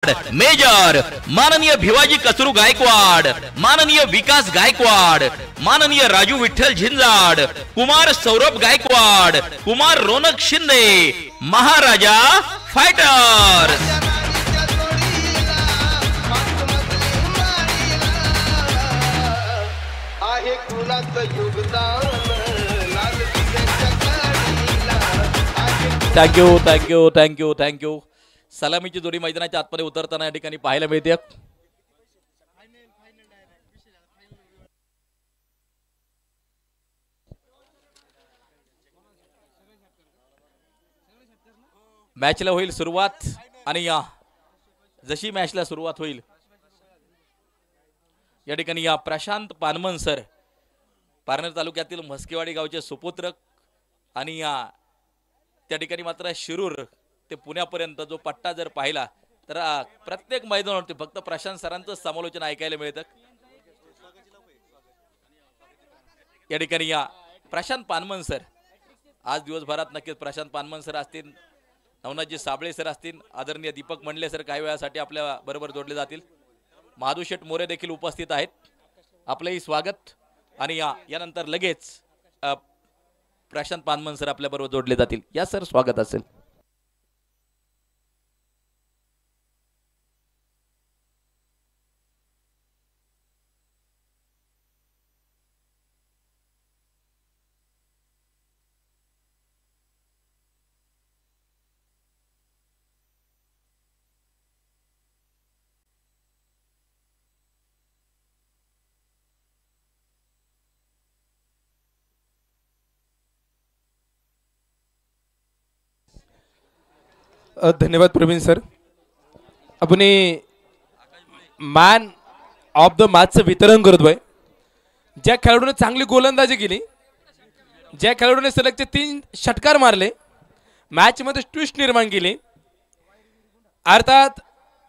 Major माननीय भिवाजी कचरू गायकवाड, माननीय विकास गायकवाड, माननीय Raju Vitthal झिंजाड, Kumar Saurabh Gaikwad, Kumar Ronak Shinde, Maharaja fighter. Thank you thank you thank you thank you. सलामीची जोडी मैदानाच्या आतमध्ये उतरताना या ठिकाणी पाहायला मिळते। मॅचला होईल सुरुवात आणि या जशी मॅचला सुरुवात होईल या ठिकाणी या प्रशांत पानमन सर पारनेर तालुक्यातील म्हस्केवाडी गावचे सुपुत्र आणि या त्या ठिकाणी मात्र शिरूर ते पुण्यापर्यंत जो पट्टा जर पाहिला तर प्रत्येक मैदानावरती फक्त प्रशांत सरांचं समालोचन ऐकायला मिळतं। या ठिकाणी या प्रशांत पानमन सर आज दिवसभरात नक्कीच प्रशांत पानमन सर असतील, नवनाथजी साबळे सर असतील, आदरणीय दीपक मंडले सर काही वेळासाठी आपल्या बरोबर जोडले जातील, महादू शेठ मोरे देखील उपस्थित आहेत, आपलंही स्वागत। आणि यानंतर लगेच प्रशांत पानमन सर आपल्या बरोबर जोडले जातील। या सर स्वागत असेल। धन्यवाद प्रवीण सर। आपण मॅन ऑफ द मॅचचं वितरण करतोय। ज्या खेळाडूने चांगली गोलंदाजी केली, ज्या खेळाडूने सलगचे 3 षटकार मारले, मॅच मध्ये ट्विस्ट निर्माण केली, अर्थात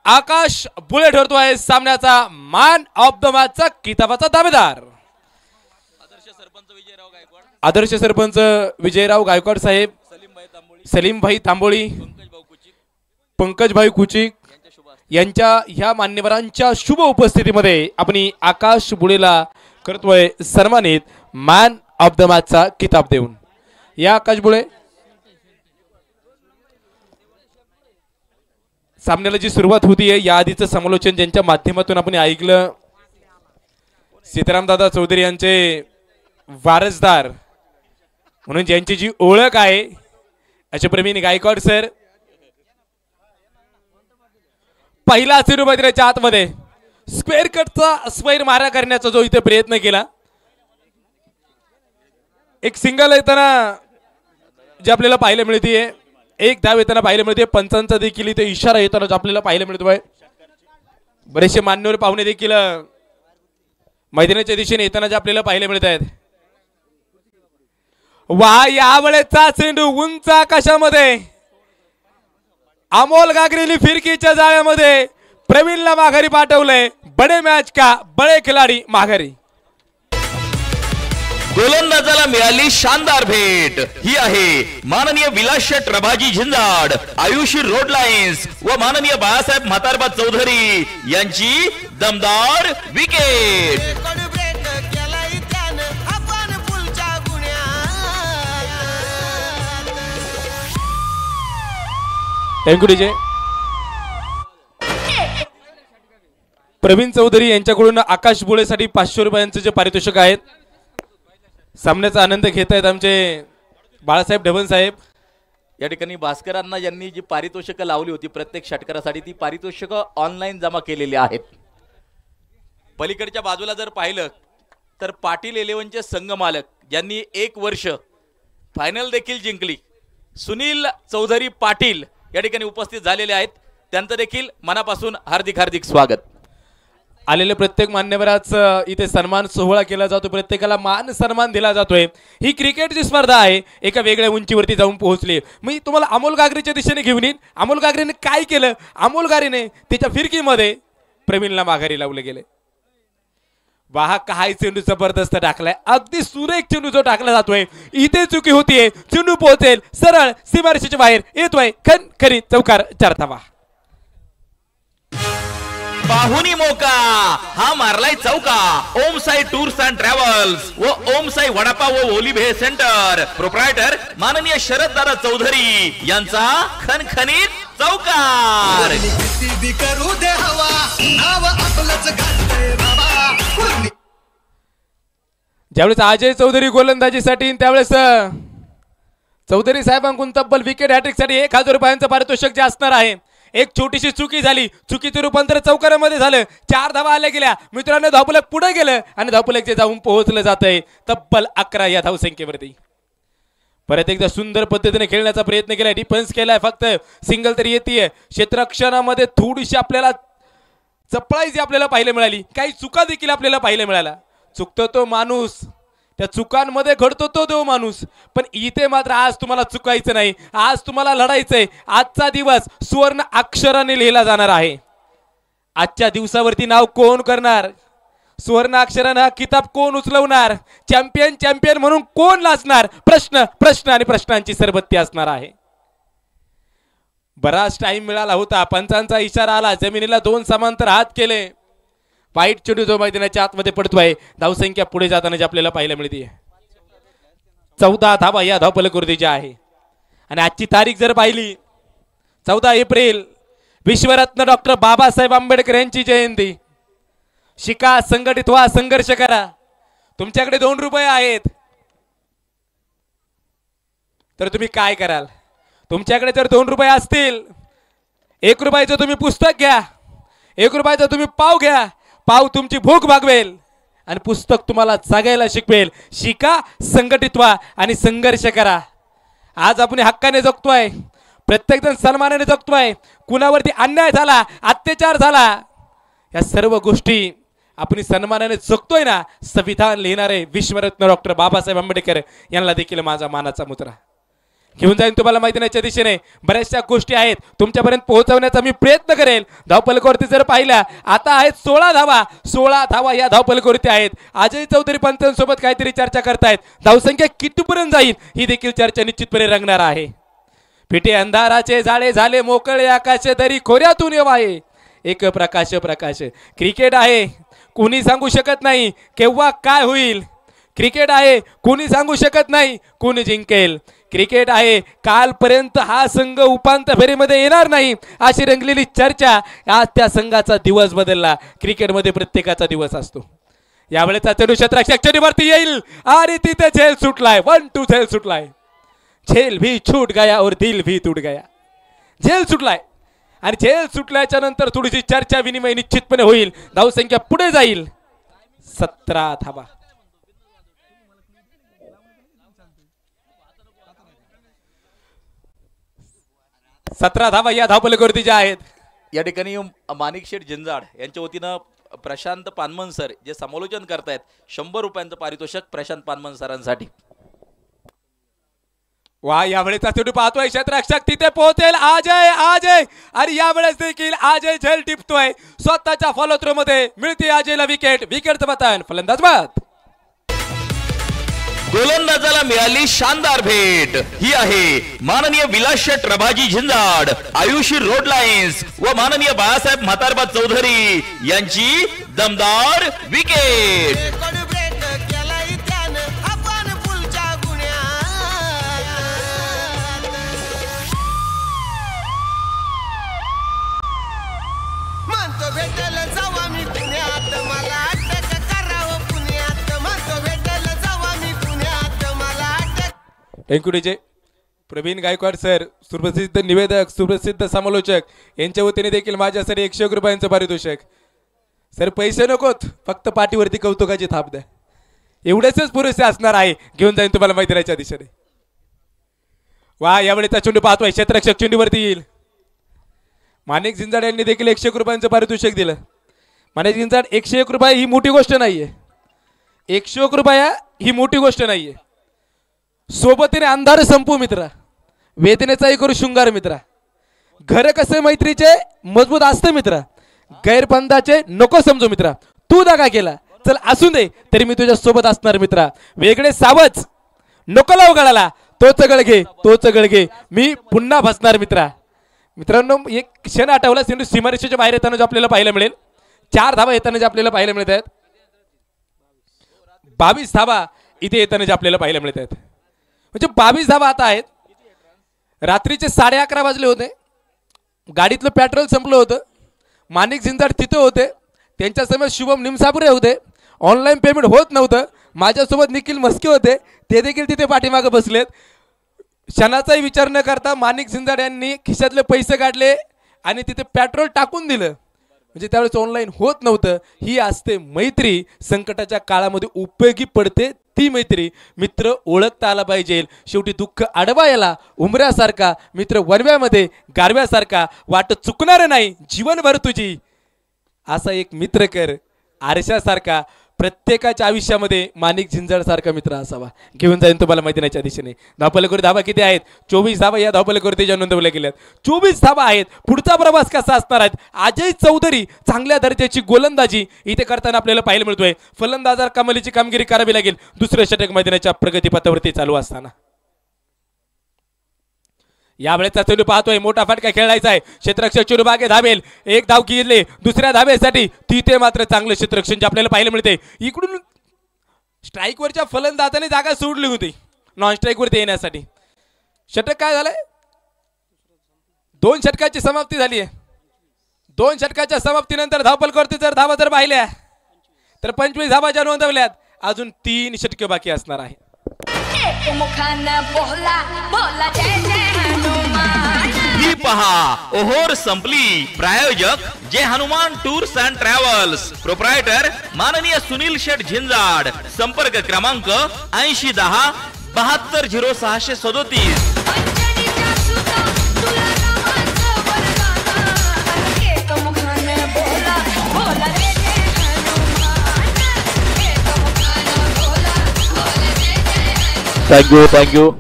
आकाश बुले ठरतोय सामन्याचा मॅन ऑफ द मॅचचा किताबाचा दावेदार। आदर्श सरपंच विजयराव गायकवाड साहेब, सलीम भाई तांबोळी, पंकज भाई कुचिक यांच्या ह्या मान्यवरांच्या शुभ उपस्थितीमध्ये आपण आकाश बुडेला करतोय सन्मानित मॅन ऑफ द मॅचचा किताब देऊन। या आकाश बुडे सामन्याला जी सुरुवात होतीये या आधीचं समालोचन ज्यांच्या माध्यमातून आपण ऐकलं, सीतारामदादा चौधरी यांचे वारसदार म्हणून ज्यांची जी ओळख आहे असे प्रवीण गायकवाड सर पहिला चेंडू मैदानाच्या आतमध्ये स्क्वेअर कटचा स्क्वेअर मारा करण्याचा जो इथे प्रयत्न केला, एक सिंगल येताना जे आपल्याला पाहायला मिळते, एक धाव येताना पाहायला मिळते, पंचांचा देखील इथे इशारा येताना आपल्याला पाहायला मिळतोय। बरेचसे मान्यवर पाहुणे देखील मैदानाच्या दिशेने येताना जे आपल्याला पाहायला मिळत आहेत। वा यावेळेचा चेंडू उंच आकाशामध्ये अमोल गागरेली फिरकीच्या जाळ्यामध्ये प्रवीणला माघारी पाठवलंय। बडे मॅच का बडे खिलाडी माघारी। गोलंदाजाला मिळाली शानदार भेट ही आहे माननीय विलास शेठ रबाजी झिंजाड, आयुषी रोड लाईन्स व माननीय बाळासाहेब म्हातारबा चौधरी यांची दमदार wicket. Thank you DJ. Pravin Chaudhari यांच्याकडून आकाश बुळेसाठी 500 रुपयांचे जे पारितोषिक आहेत, सामन्याचा आनंद घेत आहेत आमचे बाळासाहेब ढवण साहेब। या ठिकाणी भास्करांना यांनी जी पारितोषिकं लावली होती प्रत्येक षटकारासाठी ती पारितोषिकं ऑनलाईन जमा केलेली आहेत। पलीकडच्या बाजूला जर पाहिलं तर पाटील 11चे संघ मालक ज्यांनी 1 वर्ष फायनल देखील जिंकली, सुनील चौधरी पाटील या ठिकाणी उपस्थित झालेले आहेत, त्यांचं देखील मनापासून हार्दिक हार्दिक स्वागत। आलेले प्रत्येक मान्यवराच इथे सन्मान सोहळा केला जातो, प्रत्येकाला मान सन्मान दिला जातोय। ही क्रिकेटची स्पर्धा आहे, एका वेगळ्या उंचीवरती जाऊन पोहोचली। मी तुम्हाला अमोल गागरेच्या दिशेने घेऊन येईन। अमोल गागरेने काय केलं, अमोल गागरेने त्याच्या फिरकीमध्ये प्रवीणला माघारी लावले गेले। वाह काय चेंडू जबरदस्त टाकलाय, अगदी सुरेख चेंडू जो टाकला जातोय, इथे चुकी होतीये, चेंडू पोहोचेल सरळ सीमारेषेच्या बाहेर येतोय, खरी चौकार 4 धावा। पाहुनी मोका हा मारलाय चौका. ओम साई टूर्स अँड ट्रॅव्हल्स व ओम साई वडापाव व ओली भेळ सेंटर प्रोप्रायटर माननीय शरद दादा चौधरी यांचा खणखणीत चौकार. करू दे हवा नाव आपलंच गाजतंय बाबा. ज्यावेळेस अजय चौधरी गोलंदाजीसाठी त्यावेळेस चौधरी साहेबांकडून तब्बल विकेट हॅट्रिकसाठी 1000 रुपयांचं पारितोषिक जे असणार आहे. एक छोटीशी चुकी झाली, चुकीचं रूपांतर चौकारामध्ये झालं. 4 धावा आल्या गेल्या मित्रांनो. धावफलक पुढे गेलं आणि धावफलक जे जाऊन पोहोचलं जात आहे तब्बल 11 या धावसंख्येवरती. परत एकदा सुंदर पद्धतीने खेळण्याचा प्रयत्न केलाय, डिफेन्स केलाय, फक्त सिंगल तरी येते. क्षेत्ररक्षणामध्ये थोडीशी आपल्याला चपळाई जी आपल्याला पाहायला मिळाली, काही चुका देखील आपल्याला पाहायला मिळाल्या. चुकतो तो माणूस, त्या चुकांमध्ये घडतो तो माणूस. पण इथे मात्र आज तुम्हाला चुकायचं नाही, आज तुम्हाला लढायचंय. आजचा दिवस सुवर्ण अक्षराने लिहिला जाणार आहे. आजच्या दिवसावरती नाव कोण करणार, सुवर्ण अक्षरानं किताब कोण उचलवणार, चॅम्पियन म्हणून कोण लाचणार, प्रश्न आणि प्रश्नांची सरबत्ती असणार आहे. बराच टाइम मिळाला होता, पंचांचा इशारा आला, जमिनीला 2 समांतर हात केले. वाईट चेंडू जो मैदानाच्या आतमध्ये पडतोय. धावसंख्या पुढे जाताना जी आपल्याला पाहायला मिळते 14 धावा या धावफलकावरतीच्या आहे. आणि आजची तारीख जर पाहिली 14 एप्रिल, विश्वरत्न डॉक्टर बाबासाहेब आंबेडकर यांची जयंती. शिका, संघटित व्हा, संघर्ष करा. तुमच्याकडे 2 रुपये आहेत तर तुम्ही काय कराल? तुमच्याकडे जर 2 रुपये असतील, 1 रुपयाचं तुम्ही पुस्तक घ्या, 1 रुपयाचं तुम्ही पाव घ्या. पाव तुमची भूक भागवेल आणि पुस्तक तुम्हाला जागायला शिकवेल. शिका, संघटित व्हा आणि संघर्ष करा. आज आपण हक्काने जगतोय, प्रत्येक जण सन्मानाने जगतोय. कुणावरती अन्याय झाला, अत्याचार झाला, या सर्व गोष्टी आपण सन्मानाने जगतोय ना. संविधान लिहिणारे विश्वरत्न डॉक्टर बाबासाहेब आंबेडकर यांना देखील माझा मानाचा मुद्रा घेऊन जाईन. तुम्हाला मैदानाच्या दिशेने बऱ्याचशा गोष्टी आहेत तुमच्यापर्यंत पोहोचवण्याचा मी प्रयत्न करेल. धावफलकावरती जर पाहिल्या आता आहेत 16 धावा या धावफलकावरती आहेत. अजय चौधरी पंचांसोबत काहीतरी चर्चा करतायत. धावसंख्या कितीपर्यंत जाईल ही देखील चर्चा निश्चितपणे रंगणार आहे. फिटे अंधाराचे जाळे झाले मोकळे आकाश दरी खोऱ्यातून येवाये एक प्रकाश. क्रिकेट आहे, कोणी सांगू शकत नाही केव्हा काय होईल. क्रिकेट आहे, कोणी सांगू शकत नाही कोणी जिंकेल. क्रिकेट आहे, कालपर्यंत हा संघ उपांत्य फेरीमध्ये येणार नाही अशी रंगलेली चर्चा. आज त्या संघाचा दिवस बदलला. क्रिकेटमध्ये प्रत्येकाचा दिवस असतो. यावेळेचा चेंडू क्षेत्ररक्षक चेंडूवरती येईल आणि तिथे झेल सुटलाय. 1-2 झेल सुटलाय. झेल भी छूट गया और दिल भी टूट गया. झेल सुटलाय आणि झेल सुटल्याच्या नंतर थोडीशी चर्चा विनिमय निश्चितपणे होईल. धावसंख्या पुढे जाईल. 17 धावा. 17 धावा या धावफलकावरती ज्या आहेत. या ठिकाणी माणिक शेठ जिंजाड यांच्या वतीनं प्रशांत पानमन सर जे समालोचन करतायत 100 रुपयांचं पारितोषिक प्रशांत पानमन सरांसाठी. वा, यावेळेचा चेंडू पाहतोय क्षेत्ररक्षक, तिथे पोहोचेल अजय आणि यावेळेस देखील अजय झेल टिपतोय. स्वतःच्या फॉलो थ्रो मध्ये मिळते अजयला विकेट. विकेटचं पतन, फलंदाज बाद. गोलंदाजाला मिळाली शानदार भेट. ही आहे माननीय विलासशेठ रबाजी झिंजाड, आयुषी रोड लाईन्स व माननीय बाळासाहेब म्हातारबा चौधरी यांची दमदार विकेट. एनकुडीचे प्रवीण गायकवाड सर, सुप्रसिद्ध निवेदक, सुप्रसिद्ध समालोचक यांच्या वतीने देखील माझ्यासाठी 101 रुपयांचं पारितोषिक. सर पैसे नकोत, फक्त पाठीवरती कौतुकाची थाप द्या, एवढेच पुरेसे असणार आहे. घेऊन जाईन तुम्हाला मैदानाच्या दिशेने. वा, यावेळेचा चेंडू पाहतोय क्षेत्ररक्षक चेंडूवरती येईल. माणिक जिंजाड यांनी देखील 101 रुपयांचं पारितोषिक दिलं. माणिक जिंजाड 101 रुपये ही मोठी गोष्ट नाहीये. 101 रुपया ही मोठी गोष्ट नाहीये. सोबतीने अंधार संपू मित्रा, वेदनेचाही करू शृंगार मित्रा. घर कसे मैत्रीचे मजबूत असते मित्रा, गैरबंधाचे नको समजू मित्रा. तू दगा केला चल असू दे तरी मी तुझ्या सोबत असणार मित्रा. वेगळे सावज नको लाव गळाला, तोच गळ घे मी पुन्हा बसणार मित्रा. मित्रांनो, एक क्षण आठवला, सिंधू सीमारेषेच्या बाहेर येताना जो आपल्याला पाहायला मिळेल 4 धावा येताना जे आपल्याला पाहायला मिळत आहेत, 22 धावा इथे येताना जे आपल्याला पाहायला मिळत आहेत. म्हणजे 22 धावा आता आहेत. रात्रीचे 11:30 वाजले होते. गाडीतलं पेट्रोल संपलं होतं. माणिक झिंजाड तिथे होते. त्यांच्यासमोर शुभम निमसापुरे होते. ऑनलाईन पेमेंट होत नव्हतं. माझ्यासोबत निखिल मस्के होते, ते देखील तिथे पाठीमागे बसलेत. क्षणाचाही विचार न करता माणिक झिंजाड यांनी खिशातले पैसे काढले आणि तिथे पेट्रोल टाकून दिलं. म्हणजे त्यावेळेस ऑनलाईन होत नव्हतं. ही असते मैत्री, संकटाच्या काळामध्ये उपयोगी पडते ती मैत्री. मित्र ओळखता आला पाहिजे. शेवटी दुःख आडवायला उमऱ्यासारखा, मित्र वरव्यामध्ये गारव्यासारखा, वाट चुकणार नाही जीवनभर तुझी, असा एक मित्र कर. आरशासारखा प्रत्येकाच्या आयुष्यामध्ये माणिक झिंजाड सारखा मित्र असावा. घेऊन जाईन तुम्हाला मैदानाच्या दिशेने. धावपलकरी धावा किती आहेत? 24 धावा या धावपलकरीच्या नोंदवल्या गेल्यात. 24 धावा आहेत. पुढचा प्रवास कसा असणार आहेत? अजय चौधरी चांगल्या दर्जाची गोलंदाजी इथे करताना आपल्याला पाहायला मिळतोय. फलंदाजार कमालीची कामगिरी करावी लागेल. दुसरं षटक मैदानाच्या प्रगतीपथावरती चालू असताना यावेळेचा चेंडू पाहतोय. मोठा फटका खेळायचा आहे. क्षेत्ररक्षक चेंडू मागे धावेल. एक धाव घेतले दुसऱ्या धावेसाठी. तिथे मात्र चांगलं क्षेत्ररक्षण जे आपल्याला पाहायला मिळते. इकडून स्ट्राईकवरच्या फलंदाजाने जागा सोडली होती नॉन स्ट्राईकवरती येण्यासाठी. षटक काय झालंय? 2 षटकाची समाप्ती झाली आहे. 2 षटकाच्या समाप्तीनंतर धावपलकवरती जर धावा जर पाहिल्या तर 25 धावा ज्या नोंदवल्यात. अजून 3 षटके बाकी असणार आहे. ही पहा ओहोर संपली. प्रायोजक Jai Hanuman tours and travels. Proprietor माननीय सुनील शेठ झिंजाड. संपर्क क्रमांक 8010 720637. थँक्यू.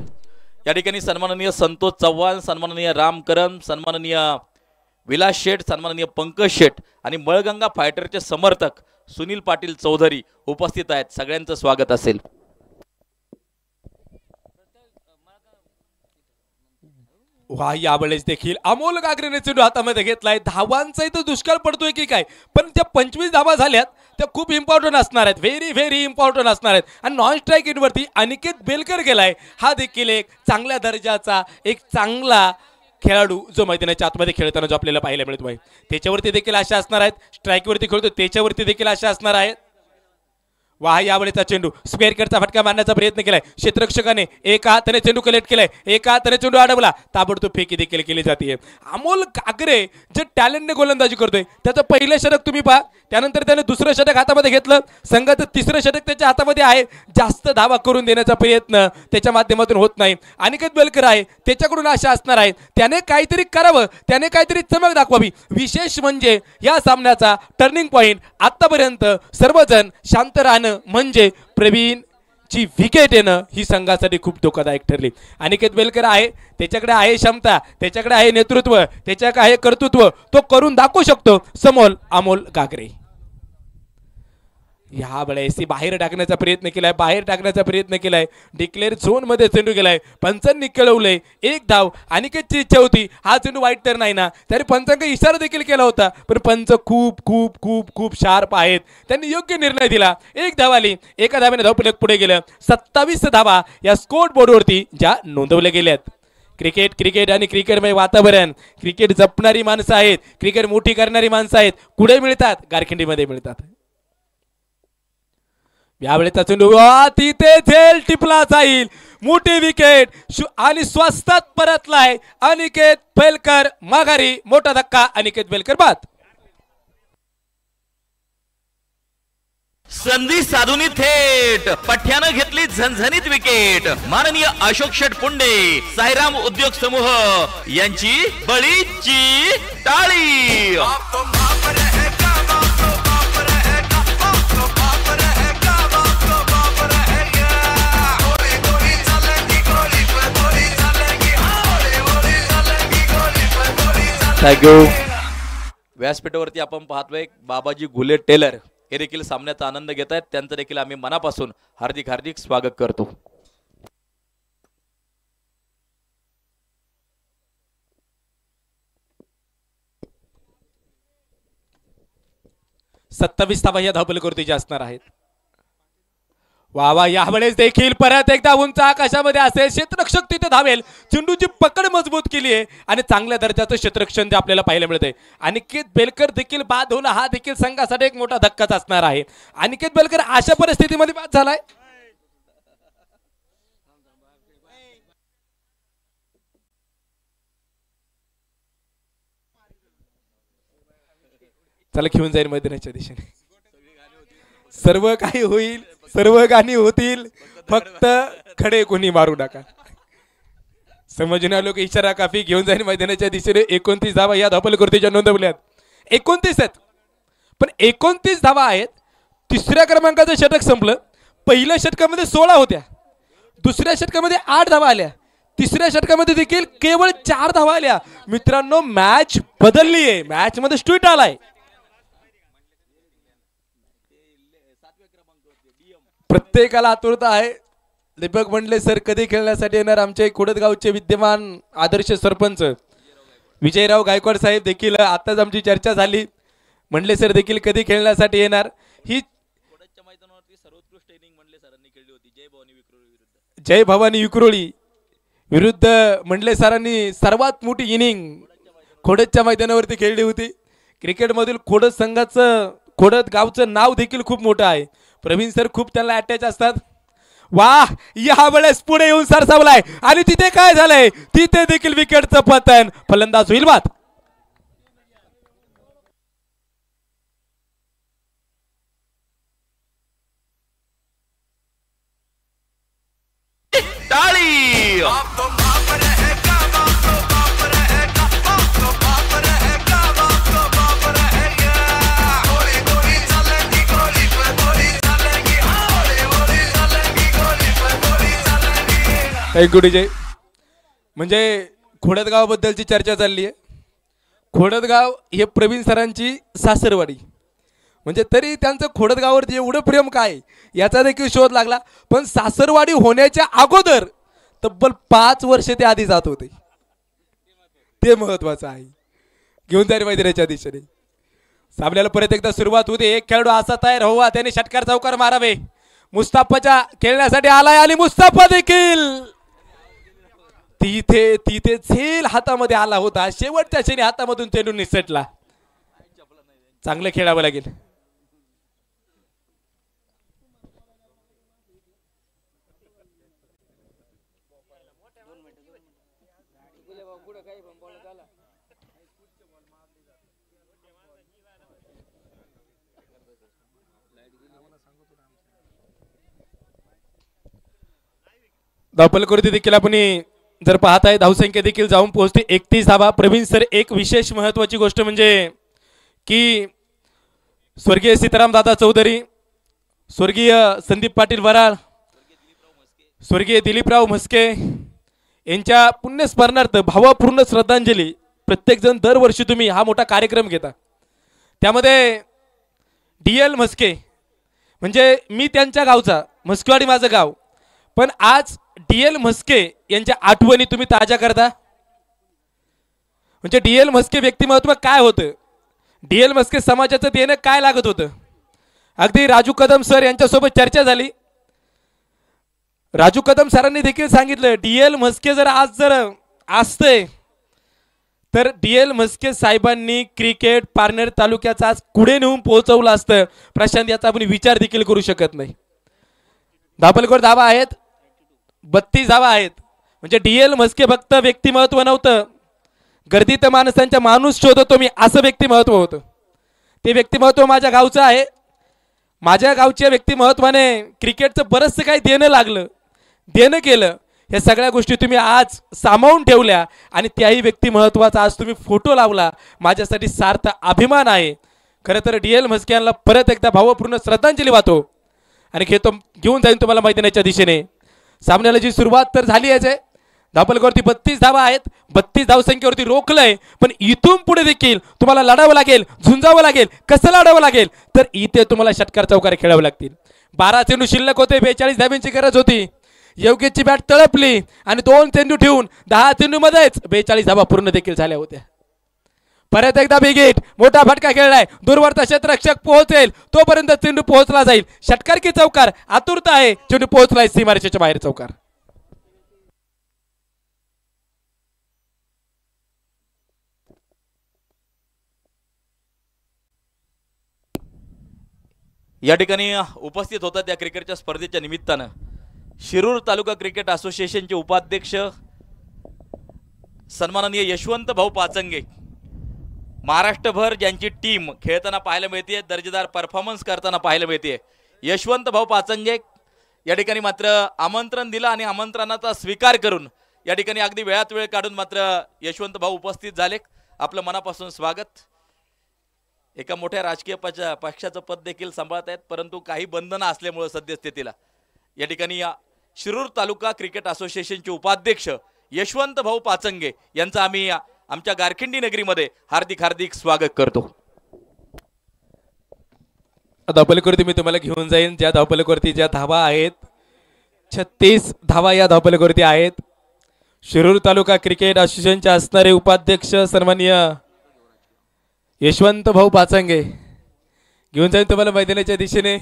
या ठिकाणी सन्माननीय संतोष चव्हाण, सन्माननीय राम करम, सन्माननीय विलास शेठ, सन्माननीय पंकज शेठ आणि मळगंगा फायटरचे समर्थक सुनील पाटील चौधरी उपस्थित आहेत. सगळ्यांचं स्वागत असेल. वा, यावेळेस देखील अमोल गागरेने चेंडू हातामध्ये घेतलाय. धावांचा इथं दुष्काळ पडतोय की काय, पण त्या 25 धावा झाल्यात त्या खूप इम्पॉर्टंट असणार आहेत. व्हेरी व्हेरी इम्पॉर्टंट असणार आहेत. आणि नॉन स्ट्राईक इनवरती अनिकेत बेलकर गेलाय. हा देखील एक चांगल्या दर्जाचा एक चांगला खेळाडू जो मैदानाच्या आतमध्ये खेळताना जो आपल्याला पाहायला मिळतोय. त्याच्यावरती देखील आशा असणार आहेत. स्ट्राईकवरती खेळतो त्याच्यावरती देखील आशा असणार आहेत. वाह, यावेळेचा चेंडू स्क्वेअर कटचा फटका मारण्याचा प्रयत्न केलाय. क्षेत्ररक्षकाने एका हाताने चेंडू कलेक्ट केलाय, एका हाताने चेंडू अडवला. ताबडतोब फेकी देखील केली जाते. अमोल गागरे जे टॅलेंटने गोलंदाजी करतोय त्याचं पहिलं षटक तुम्ही पहा. त्यानंतर त्याने दुसरं षटक हातामध्ये घेतलं. संघाचं तिसरं षटक त्याच्या हातामध्ये आहे. जास्त धावा करून देण्याचा प्रयत्न त्याच्या माध्यमातून होत नाही. अनिकेत बेलकर आहे, त्याच्याकडून आशा असणार आहे. त्याने काहीतरी करावं, त्याने काहीतरी चमक दाखवावी. विशेष म्हणजे या सामन्याचा टर्निंग पॉइंट आतापर्यंत सर्वजण शांत राहणं म्हणजे प्रवीण ची विकेट येणं ही संघासाठी खूप धोकादायक ठरली. अनिकेत बेलकर आहे, त्याच्याकडे आहे क्षमता, त्याच्याकडे आहे नेतृत्व, त्याच्याकडे आहे कर्तृत्व. तो करून दाखवू शकतो. समोर अमोल गागरे ह्या वेळेस बाहेर टाकण्याचा प्रयत्न केलाय. डिक्लेअर झोन मध्ये चेंडू गेलाय. पंचांनी खेळवलंय. एक धाव. अनिकेतची इच्छा होती हा चेंडू वाईट तर नाही ना, तरी पंचांनी इशारा देखील केला होता. पण पंच खूप खूप खूप खूप शार्प आहेत. त्यांनी योग्य निर्णय दिला. एक धाव आली. एका धावेने धावपलक पुढे गेलं. 27 धावा या स्कोर बोर्डवरती ज्या नोंदवल्या गेल्यात. क्रिकेट आणि क्रिकेटमय वातावरण. क्रिकेट जपणारी माणसं आहेत, क्रिकेट मोठी करणारी माणसं आहेत. कुठे मिळतात? गारखिंडीमध्ये मिळतात. यावेळेचा चेंडू तिथे झेल टिपला जाईल. मोठी विकेट आणि स्वस्तात परतलाय अनिकेत बेलकर माघारी. मोठा धक्का. अनिकेत बेलकर बाद. संधी साधून थेट पठ्यानं घेतली झणझणीत विकेट. माननीय अशोक शेठ पुंडे, साईराम उद्योग समूह यांची बळीची टाळी. थँक्यू. व्यासपीठावरती आपण पाहतोय बाबाजी घुले टेलर हे देखील सामन्याचा आनंद घेत आहेत. त्यांचं देखील आम्ही मनापासून हार्दिक हार्दिक स्वागत करतो. 27 धावा या धावपलकृतीच्या असणार आहेत. वा वा, यावेळेस देखील परत एकदा उंच आकाशामध्ये असेल, क्षेत्ररक्षक तिथे धावेल. चेंडूची पकड मजबूत केली आहे आणि चांगल्या दर्जाचं क्षेत्ररक्षण ते आपल्याला पाहायला मिळतंय. अनिकेत बेलकर देखील बाद होणं हा देखील संघासाठी एक मोठा धक्काच असणार आहे. अनिकेत बेलकर अशा परिस्थितीमध्ये बाद झालाय. चला घेऊन जाईल मैदानाच्या दिशेने. सर्व काही होईल, सर्व गाणी होतील, फक्त खडे कोणी मारू नका. समजून आलो की इशारा काफी. घेऊन जाईल मैदानाच्या दिशेने. 29 धावा या धावपलकृतीच्या नोंदवल्यात. 29 आहेत, पण 29 धावा आहेत. तिसऱ्या क्रमांकाचं षटक संपलं. पहिल्या षटकामध्ये 16 होत्या, दुसऱ्या षटकामध्ये 8 धावा आल्या, तिसऱ्या षटकामध्ये देखील केवळ 4 धावा आल्या. मित्रांनो, मॅच बदलली आहे, मॅच मध्ये स्ट्विट आलाय. प्रत्येकाला आतुरता आहे. दीपक मंडले सर कधी खेळण्यासाठी येणार. आमचे कुडतगावचे विद्यमान आदर्श सरपंच विजयराव गायकवाड साहेब देखील आताच आमची चर्चा झाली. मंडले सर देखील कधी खेळण्यासाठी येणार. ही मैदानावरती सर्वोत्कृष्ट इनिंग मंडले सरांनी खेळली होती जय भवानी विक्रोळी विरुद्ध मंडले सरांनी सर्वात मोठी इनिंग खोडदच्या मैदानावरती खेळली होती. क्रिकेटमधील खोडद संघाचं, खोडद गावचं नाव देखील खूप मोठं आहे. प्रवीण सर खूप त्यांना अटॅच असतात. वाह, या वेळेस पुढे येऊन सरसावलाय आणि तिथे काय झालंय, तिथे देखील विकेटचं पतन. फलंदाज होईल बाद. टाळी. गुडीजय म्हणजे खोडदगावाबद्दलची चर्चा चालली आहे. खोडदगाव हे प्रवीण सरांची सासरवाडी, म्हणजे तरी त्यांचं खोडदगाववरती एवढं प्रेम काय याचा देखील शोध लागला. पण सासरवाडी होण्याच्या अगोदर तब्बल 5 वर्ष ते आधी जात होते, ते महत्वाचं आहे. घेऊन जाईल मैदानाच्या दिशेने. सामन्याला परत एकदा सुरुवात होते. एक खेळाडू असा तयार व्हावा, त्याने षटकार चौकार मारावे. मुस्ताफाच्या खेळण्यासाठी आलाय आणि मुस्ताफा देखील तिथे झेल हातामध्ये आला होता. शेवटच्या क्षणी हातामधून चेंडू निसटला. चांगलं खेळावं लागेल. धावपलकृती देखील आपण जर पाहत आहे, धावसंख्या देखील जाऊन पोहोचते 31 धावा. प्रवीण सर, एक विशेष महत्वाची गोष्ट म्हणजे की स्वर्गीय सीताराम दादा चौधरी, स्वर्गीय संदीप पाटील वराळ, स्वर्गीय दिलीपराव म्हस्के यांच्या पुण्यस्मरणार्थ भावपूर्ण श्रद्धांजली प्रत्येक जण दरवर्षी तुम्ही हा मोठा कार्यक्रम घेता. त्यामध्ये DL म्हस्के म्हणजे मी त्यांच्या गावचा, म्हस्केवाडी माझं गाव, पण आज DL म्हस्के यांच्या आठवणी तुम्ही ताज्या करता. म्हणजे DL म्हस्के व्यक्तिमत्व काय होतं, DL म्हस्के समाजाचं देणं काय लागत होतं. अगदी राजू कदम सर यांच्यासोबत चर्चा झाली. राजू कदम सरांनी देखील सांगितलं DL म्हस्के जर आज जर असते तर DL म्हस्के साहेबांनी क्रिकेट पारनेर तालुक्याचा आज पुढे नेऊन पोहोचवलं असतं. प्रशांत, याचा आपण विचार देखील करू शकत नाही. धापलकोट धावा आहेत, 32 धावा आहेत. म्हणजे DL म्हस्के फक्त व्यक्तिमत्व नव्हतं, गर्दीत माणसांच्या माणूस शोधतो मी असं व्यक्तिमत्व होतं. ते व्यक्तिमत्व माझ्या गावचं आहे. माझ्या गावच्या व्यक्तिमत्वाने क्रिकेटचं बरंचसं काही देणं केलं. या सगळ्या गोष्टी तुम्ही आज सामावून ठेवल्या आणि त्याही व्यक्तिमत्वाचा आज तुम्ही फोटो लावला. माझ्यासाठी सार्थ अभिमान आहे. खरं तर DL म्हस्के यांना परत एकदा भावपूर्ण श्रद्धांजली वाहतो आणि घेऊन जाईन तुम्हाला मैदानाच्या दिशेने. सामन्याला जी सुरुवात तर झाली आहे. धावपलकावरती 32 धावा आहेत. 32 धावसंख्येवरती रोखलंय, पण इथून पुढे देखील तुम्हाला लढावं लागेल, झुंजावं लागेल. कसं लढावं लागेल तर इथे तुम्हाला षटकार चौकार खेळावे लागतील. 12 चेंडू शिल्लक होते, 42 धाव्यांची गरज होती. योगेशची बॅट तळपली आणि 2 चेंडू ठेवून 10 चेंडू मध्येच 42 धावा पूर्ण देखील झाल्या होत्या. परत एकदा बिगिट मोठा फटका खेळलाय दूरवरचा क्षेत्ररक्षक पोहोचेल तोपर्यंत चेंडू पोहोचला जाईल. षटकार की चौकार आतुरता आहे. चेंडू पोहोचलाय सीमारेषेच्या बाहेर. चौकार. या ठिकाणी उपस्थित होतात या क्रिकेटच्या स्पर्धेच्या निमित्तानं शिरूर तालुका क्रिकेट असोसिएशनचे उपाध्यक्ष सन्माननीय यशवंत भाऊ पाचंगे. महाराष्ट्रभर ज्यांची टीम खेळताना पाहायला मिळते, दर्जेदार परफॉर्मन्स करताना पाहायला मिळते, यशवंत भाऊ पाचंगे या ठिकाणी मात्र आमंत्रण दिलं आणि आमंत्रणाचा स्वीकार करून या ठिकाणी अगदी वेळात वेळ काढून मात्र यशवंत भाऊ उपस्थित झाले. आपलं मनापासून स्वागत. एका मोठ्या राजकीय पक्षाचं पद देखील सांभाळत आहेत, परंतु काही बंधनं असल्यामुळे सद्यस्थितीला या ठिकाणी या शिरूर तालुका क्रिकेट असोसिएशनचे उपाध्यक्ष यशवंत भाऊ पाचंगे यांचं आम्ही आमच्या गारखिंडी नगरीमध्ये हार्दिक हार्दिक स्वागत करतो. धावपलकावरती मी तुम्हाला घेऊन जाईन. ज्या धावपलकावरती ज्या धावा आहेत 36 धावा या धावपलकावरती आहेत. शिरूर तालुका क्रिकेट असोसिएशनचे असणारे उपाध्यक्ष सन्माननीय यशवंत भाऊ पाचंगे घेऊन जाईन तुम्हाला मैदानाच्या दिशेने.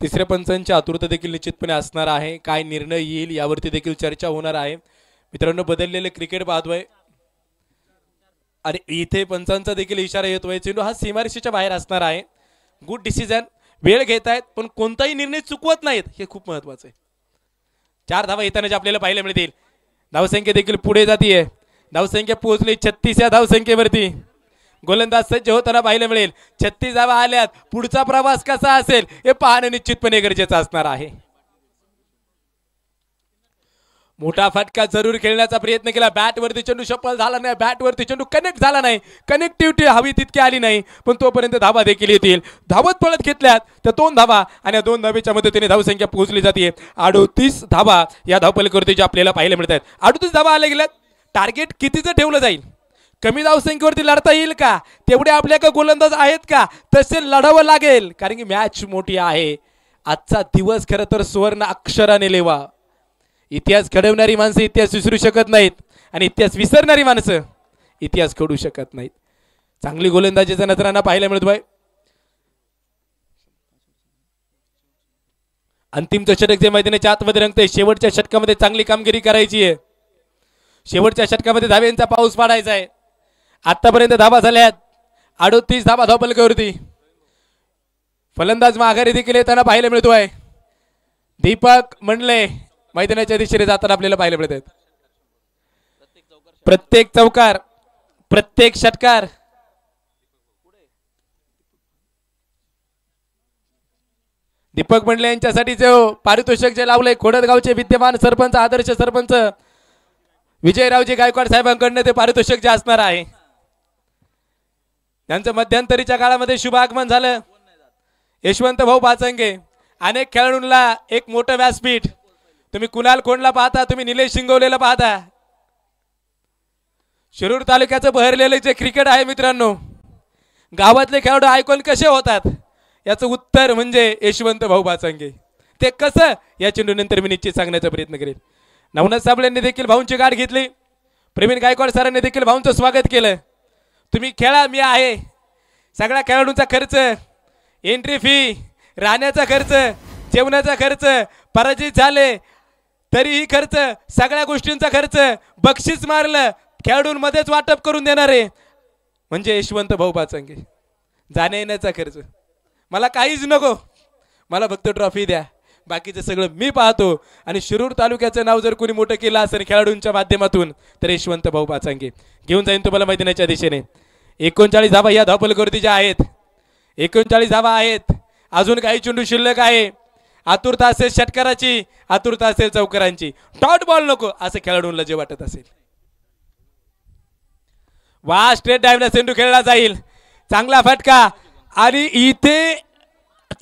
तिसऱ्या पंचांची आतुरता देखील निश्चितपणे असणार आहे. काय निर्णय येईल यावरती देखील चर्चा होणार आहे. मित्रांनो, बदललेले क्रिकेट पाहतोय आणि इथे पंचांचा देखील इशारा येतोय. चेंडू हा सीमारेषेच्या बाहेर असणार आहे. Good decision. वेळ घेत आहेत पण कोणताही निर्णय चुकवत नाहीत, हे खूप महत्वाचं आहे. 4 धावा येताना आपल्याला पाहायला मिळतील. धावसंख्या देखील पुढे जातीये. धावसंख्या पोहोचली 36 या धावसंख्येवरती. गोलंदाज सज्ज होताना पाहायला मिळेल. 36 धावा आल्यात. पुढचा प्रवास कसा असेल हे पाहणं निश्चितपणे गरजेचं असणार आहे. मोठा फटका जरूर खेळण्याचा प्रयत्न केला. बॅटवरती चेंडू सफल झाला नाही. बॅटवरती चेंडू कनेक्ट झाला नाही. कनेक्टिव्हिटी हवी तितकी आली नाही, पण तोपर्यंत धावा देखील येतील. धावत पळत घेतल्यात त्या 2 धावा आणि 2 धावेच्या मदतीने धावसंख्या पोहोचली जाते 38 धावा या धावपलकावरती आपल्याला पाहायला मिळत आहेत. 38 धावा आल्या गेल्यात. टार्गेट कितीचं ठेवलं जाईल? कमी धावसंख्येवरती लढता येईल का? तेवढे आपल्याकडे गोलंदाज आहेत का? तसे लढावं लागेल, कारण की मॅच मोठी आहे. आजचा दिवस खरं तर सुवर्ण अक्षराने लिहावा. इतिहास घडवणारी माणसं इतिहास विसरू शकत नाहीत आणि इतिहास विसरणारी माणसं इतिहास घडू शकत नाहीत. चांगली गोलंदाजीचा नजराना पाहायला मिळतोय. अंतिम षटक जे मैदानाच्या आतमध्ये रंगते. शेवटच्या षटकामध्ये चांगली कामगिरी करायची आहे. शेवटच्या षटकामध्ये धाव्यांचा पाऊस पाडायचा आहे. आतापर्यंत धावा झाल्यात 38 धावा धावपलकावरती. फलंदाज माघारी देखील येताना पाहायला मिळतोय. दीपक मंडले मैदानाच्या दिशेने जाताना आपल्याला पाहायला मिळत आहेत. प्रत्येक चौकार, प्रत्येक षटकार दीपक मंडले यांच्यासाठी जो पारितोषिक जे लावलंय खोडदगावचे विद्यमान सरपंच, आदर्श सरपंच विजयरावजी गायकवाड साहेबांकडनं ते पारितोषिक जे असणार आहे. त्यांचं मध्यंतरीच्या काळामध्ये शुभ आगमन झालं. यशवंत भाऊ पाचंगे अनेक खेळाडूंना एक मोठं व्यासपीठ. तुम्ही कुणाल कोंडला पाहता, तुम्ही निलेश शिंगवलेला पाहता. शिरूर तालुक्याचं बहरलेलं जे क्रिकेट आहे मित्रांनो, गावातले खेळाडू आयकॉन कसे होतात याचं उत्तर म्हणजे यशवंत भाऊ पाचंगे. ते कसं या चेंडूनंतर मी निश्चित सांगण्याचा प्रयत्न करेन. नवनाथ साबळेंनी देखील भाऊंची गाठ घेतली. प्रवीण गायकवाड सरांनी देखील भाऊंचं स्वागत केलं. तुम्ही खेळा, मी आहे. सगळ्या खेळाडूंचा खर्च, एंट्री फी, राहण्याचा खर्च, जेवणाचा खर्च, पराजित झाले तरीही खर्च, सगळ्या गोष्टींचा खर्च, बक्षीस मारलं खेळाडूंमध्येच वाटप करून देणारे म्हणजे यशवंत भाऊ पाचंगे. जाण्या येण्याचा खर्च मला काहीच नको, मला फक्त ट्रॉफी द्या. बाकीचं सगळं मी पाहतो. आणि शिरूर तालुक्याचं नाव जर कोणी मोठं केलं असेल खेळाडूंच्या माध्यमातून तर यशवंत भाऊ पाचांगे घेऊन जाईन तुम्हाला मैदानाच्या दिशेने. 39 धावा या धावपलगोरतीच्या आहेत. 39 धावा आहेत. अजून काही चेंडू शिल्लक आहे. आतुरता असेल षटकाराची, आतुरता असेल चौकारांची. डॉट बॉल नको असं खेळाडूंना जे वाटत असेल. वा स्ट्रेट डायव्हला चेंडू खेळला जाईल. चांगला फटका आणि इथे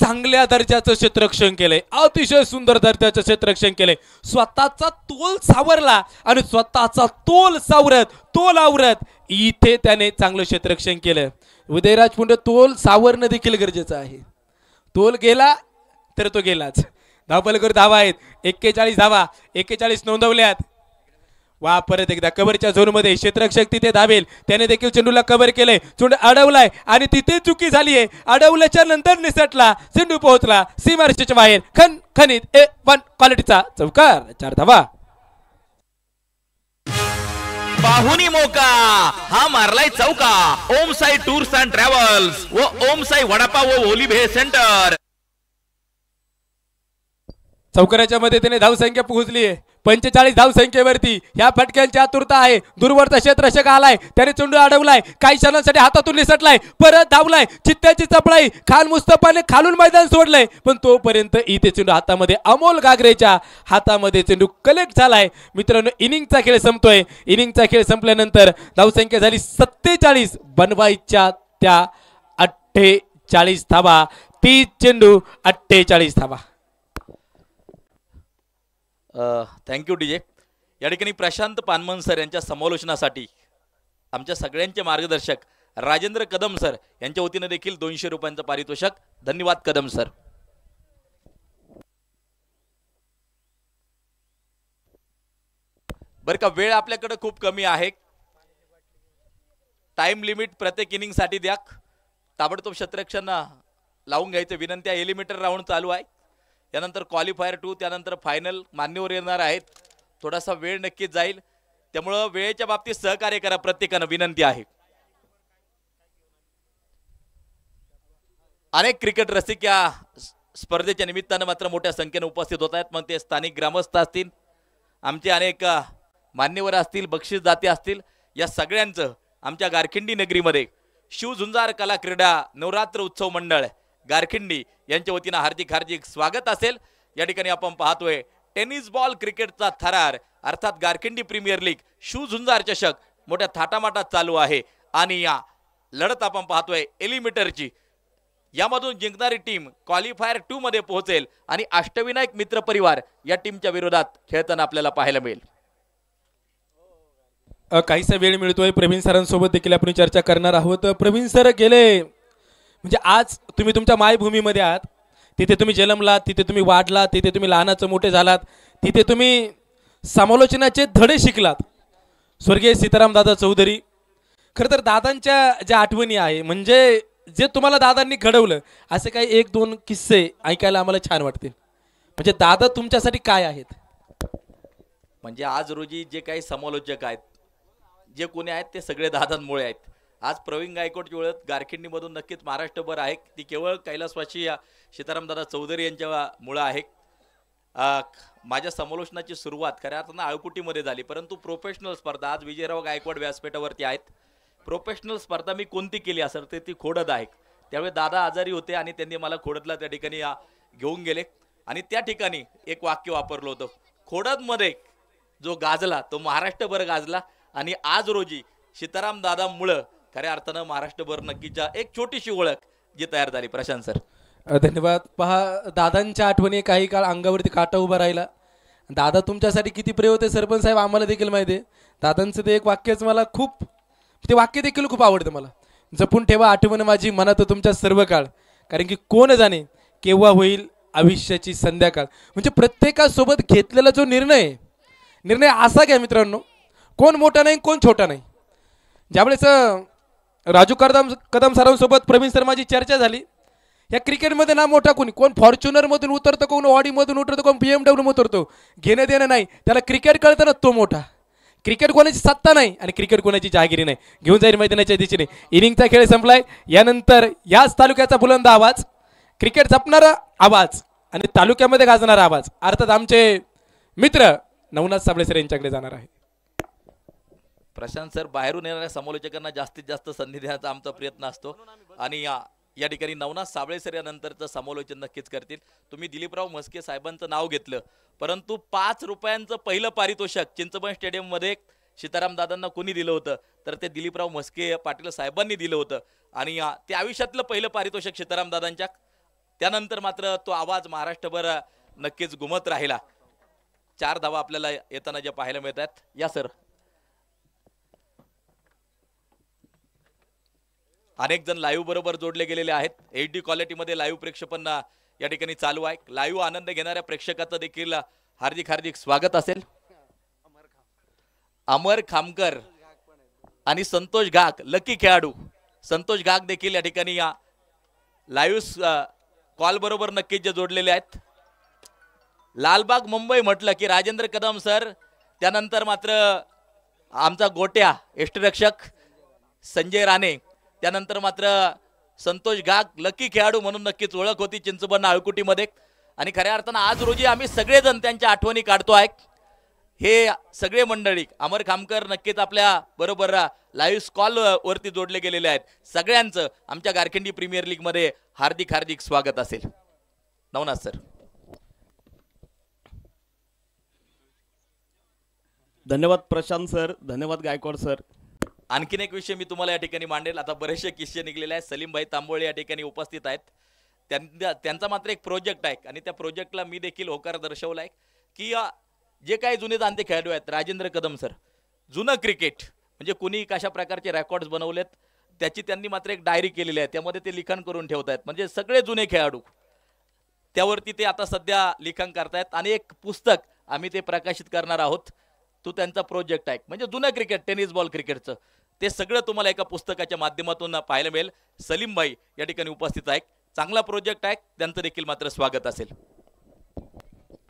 चांगल्या दर्जाचं क्षेत्ररक्षण केलंय. अतिशय सुंदर दर्जाचं क्षेत्ररक्षण केलंय. स्वतःचा तोल सावरला आणि स्वतःचा तोल सावरत तोल आवरत इथे त्याने चांगलं क्षेत्ररक्षण केलं. उदयराज पुंड तोल सावरणं देखील गरजेचं आहे. तोल गेला तर तो गेलाच. धावपलकर धावा आहेत. 41 धावा 41 नोंदवल्यात. वा परत एकदा कव्हरच्या झोनमध्ये क्षेत्ररक्षक तिथे धावेल. त्याने देखील चेंडूला कव्हर केलंय. चेंडू अडवलाय आणि तिथे चुकी झाली आहे. अडवल्याच्या नंतर निसटला. चेंडू पोहोचला सीमारेषेच्या बाहेर. खणखणीत A1 क्वालिटीचा चौकार. 4 धावा. पाहुणी मोका हा मारलाय चौका. ओम साई टूर्स अँड ट्रॅव्हल्स व ओम साई वडापाव व ओली भेळ सेंटर. चौकाराच्या मध्ये त्याने धावसंख्या पोहोचली आहे 45 धावसंख्येवरती. ह्या फटक्यांची आतुरता आहे. दूरवरचा क्षेत्ररक्षक आलाय. त्याने चेंडू अडवलाय. काही क्षणांसाठी हातातून निसटलाय. परत धावलाय. चित्त्याची चपळाई. खान मुस्तफाने खालून मैदान सोडलंय. पण तोपर्यंत इथे चेंडू हातामध्ये अमोल गागरेच्या हातामध्ये चेंडू कलेक्ट झालाय. मित्रांनो इनिंगचा खेळ संपतोय. इनिंगचा खेळ संपल्यानंतर धावसंख्या झाली 47. बनवायच्या त्या 48 धावा. 30 चेंडू 48 धावा. Thank you DJ. या ठिकाणी प्रशांत पानमन सर यांच्या समालोचनासाठी आमच्या सगळ्यांचे मार्गदर्शक राजेंद्र कदम सर यांच्या वतीने देखील 200 रुपयांचं पारितोषिक. धन्यवाद कदम सर. बरं का वेळ आपल्याकडे खूप कमी आहे. टाइम लिमिट प्रत्येक इनिंगसाठी द्या. ताबडतोब क्षेत्ररक्षण लावून घ्यायचं विनंती आहे. एलिमिनेटर राऊंड चालू आहे. यानंतर क्वालिफायर 2 त्यानंतर फायनल मान्यवर येणार आहेत. थोडासा वेळ नक्कीच जाईल त्यामुळं वेळेच्या बाबतीत सहकार्य करा प्रत्येकानं विनंती आहे. अनेक क्रिकेट रसिक या स्पर्धेच्या निमित्तानं मात्र मोठ्या संख्येने उपस्थित होत आहेत. मग ते स्थानिक ग्रामस्थ असतील, आमचे अनेक मान्यवर असतील, बक्षीस दाते असतील, या सगळ्यांचं आमच्या गारखिंडी नगरीमध्ये शिवझुंजार कला क्रीडा नवरात्र उत्सव मंडळ गारखिंडी यांच्या वतीनं हार्दिक हार्दिक स्वागत असेल. या ठिकाणी आपण पाहतोय टेनिस बॉल क्रिकेटचा थरार अर्थात गारखिंडी प्रीमियर लीग शिवझुंजार चषक मोठ्या थाटामाटात चालू आहे. आणि या लढत आपण पाहतोय एलिमिनेटरची. यामधून जिंकणारी टीम क्वालिफायर 2 मध्ये पोहोचेल आणि अष्टविनायक मित्र परिवार या टीमच्या विरोधात खेळताना आपल्याला पाहायला मिळेल. काहीसा वेळ मिळतोय. प्रवीण सरांसोबत देखील आपण चर्चा करणार आहोत. प्रवीण सर गेले म्हणजे आज तुम्ही तुमच्या मायभूमीमध्ये आहात. तिथे तुम्ही जन्मलात, तिथे तुम्ही वाढलात, तिथे तुम्ही लहानाचं मोठे झालात, तिथे तुम्ही समालोचनाचे धडे शिकलात. स्वर्गीय सीताराम दादा चौधरी. खरं तर दादांच्या ज्या आठवणी आहे म्हणजे जे तुम्हाला दादांनी घडवलं असे काही 1-2 किस्से ऐकायला आम्हाला छान वाटतील. म्हणजे दादा तुमच्यासाठी काय आहेत? म्हणजे आज रोजी जे काही समालोचक आहेत, जे कोणी आहेत ते सगळे दादांमुळे आहेत. आज प्रवीण गायकवाडची ओळख गारखिंडीमधून नक्कीच महाराष्ट्रभर आहे. ती केवळ कैलासवासी या सीतारामदादा चौधरी यांच्या मुळे आहे. माझ्या समालोचनाची सुरुवात खऱ्या अर्थानं आळकुटीमध्ये झाली, परंतु प्रोफेशनल स्पर्धा आज विजयराव गायकवाड व्यासपीठावरती आहेत. प्रोफेशनल स्पर्धा मी कोणती केली असेल तर ती खोडद आहे. त्यावेळी दादा आजारी होते आणि त्यांनी मला खोडदला त्या ठिकाणी घेऊन गेले आणि त्या ठिकाणी एक वाक्य वापरलं होतं, खोडदमध्ये जो गाजला तो महाराष्ट्रभर गाजला. आणि आज रोजी सीताराम दादामुळं खऱ्या अर्थानं महाराष्ट्रभर नक्कीच एक छोटीशी ओळख जी तयार झाली. प्रशांत सर धन्यवाद. पहा दादांच्या आठवणी काही काळ अंगावरती काटा उभा राहिला. दादा तुमच्यासाठी किती प्रिय होते सरपंच साहेब आम्हाला देखील माहिती आहे. दादांचं ते एक वाक्यच मला खूप, ते वाक्य देखील खूप आवडतं मला. जपून ठेवा आठवण माझी मनात तुमच्या सर्व काळ, कारण की कोण जाणे केव्हा होईल आयुष्याची संध्याकाळ. म्हणजे प्रत्येकासोबत घेतलेला जो निर्णय असा घ्या मित्रांनो, कोण मोठा नाही कोण छोटा नाही. ज्यावेळेस राजू कदम सरांसोबत प्रवीण सर माझी चर्चा झाली, या क्रिकेटमध्ये ना मोठा कोणी, कोण फॉर्च्युनरमधून उतरतो, कोण ऑडीमधून उतरतो, कोण BMW उतरतो, घेणं देणं नाही. त्याला क्रिकेट कळतं ना तो मोठा. क्रिकेट कोणाची सत्ता नाही आणि क्रिकेट कोणाची जहागिरी नाही. घेऊन जाईल मैदानाच्या दिशेने. इनिंगचा खेळ संपलाय. यानंतर याच तालुक्याचा बुलंद आवाज, क्रिकेट जपणारा आवाज आणि तालुक्यामध्ये गाजणारा आवाज अर्थात आमचे मित्र नवनाथ साबळे सर यांच्याकडे जाणार आहे. प्रशांत सर बाहेरून येणाऱ्या समालोचकांना जास्तीत जास्त संधी देण्याचा आमचा प्रयत्न असतो आणि या ठिकाणी नवनाथ साबळे सर यानंतरचं समालोचन नक्कीच करतील. तुम्ही दिलीपराव म्हस्के साहेबांचं नाव घेतलं, परंतु 5 रुपयांचं पहिलं पारितोषिक चिंचवड स्टेडियममध्ये सीताराम दादांना कोणी दिलं होतं तर ते दिलीपराव म्हस्के पाटील साहेबांनी दिलं होतं आणि त्या आयुष्यातलं पहिलं पारितोषिक सीताराम दादांच्या. त्यानंतर मात्र तो आवाज महाराष्ट्रभर नक्कीच घुमत राहिला. 4 धावा आपल्याला येताना ज्या पाहायला मिळतात. या सर, अनेक जण लाईव्ह बरोबर जोडले गेलेले आहेत. HD क्वालिटीमध्ये लाईव्ह प्रेक्षेपण या ठिकाणी चालू आहे. लाईव्ह आनंद घेणाऱ्या प्रेक्षकाचं देखील हार्दिक हार्दिक स्वागत असेल. अमर खामकर आणि संतोष घाग लकी खेळाडू संतोष घाग देखील या ठिकाणी या लाईव्ह कॉल बरोबर नक्कीच जे जोडलेले आहेत. लालबाग मुंबई म्हटलं की राजेंद्र कदम सर, त्यानंतर मात्र आमचा गोट्या यष्टिरक्षक संजय राणे, त्यानंतर मात्र संतोष घाग लकी खेळाडू म्हणून नक्कीच ओळख होती चिंचवड आळकुटीमध्ये. आणि खऱ्या अर्थानं आज रोजी आम्ही सगळेजण त्यांच्या आठवणी काढतो आहे. हे सगळे मंडळी अमर खामकर नक्कीच आपल्या बरोबर लाईव्ह कॉल वरती जोडले गेलेले आहेत. सगळ्यांचं आमच्या गारखिंडी प्रीमियर लीग मध्ये हार्दिक हार्दिक स्वागत असेल. नवनाथ सर. धन्यवाद प्रशांत सर, धन्यवाद गायकवाड सर. आणखीन एक विषय मी तुम्हाला या ठिकाणी मांडेल. आता बरेचसे किस्से निघलेले आहेत. सलीमभाई तांबोळे या ठिकाणी उपस्थित आहेत. त्यांचा मात्र एक प्रोजेक्ट आहे आणि त्या प्रोजेक्टला मी देखील होकार दर्शवलाय की जे काही जुने जाणते खेळाडू आहेत, राजेंद्र कदम सर, जुनं क्रिकेट म्हणजे कुणी कशा प्रकारचे रेकॉर्ड्स बनवलेत त्याची त्यांनी मात्र एक डायरी केलेली आहे. त्यामध्ये ते लिखाण करून ठेवत आहेत. म्हणजे सगळे जुने खेळाडू त्यावरती ते आता सध्या लिखाण करतायत आणि एक पुस्तक आम्ही ते प्रकाशित करणार आहोत. तो त्यांचा प्रोजेक्ट आहे. म्हणजे जुनं क्रिकेट, टेनिस बॉल क्रिकेटचं ते सगळं तुम्हाला एका पुस्तकाच्या माध्यमातून पाहायला मिळेल. सलीमभाई या ठिकाणी उपस्थित आहेत. चांगला प्रोजेक्ट आहे, त्यांचं देखील मात्र स्वागत असेल.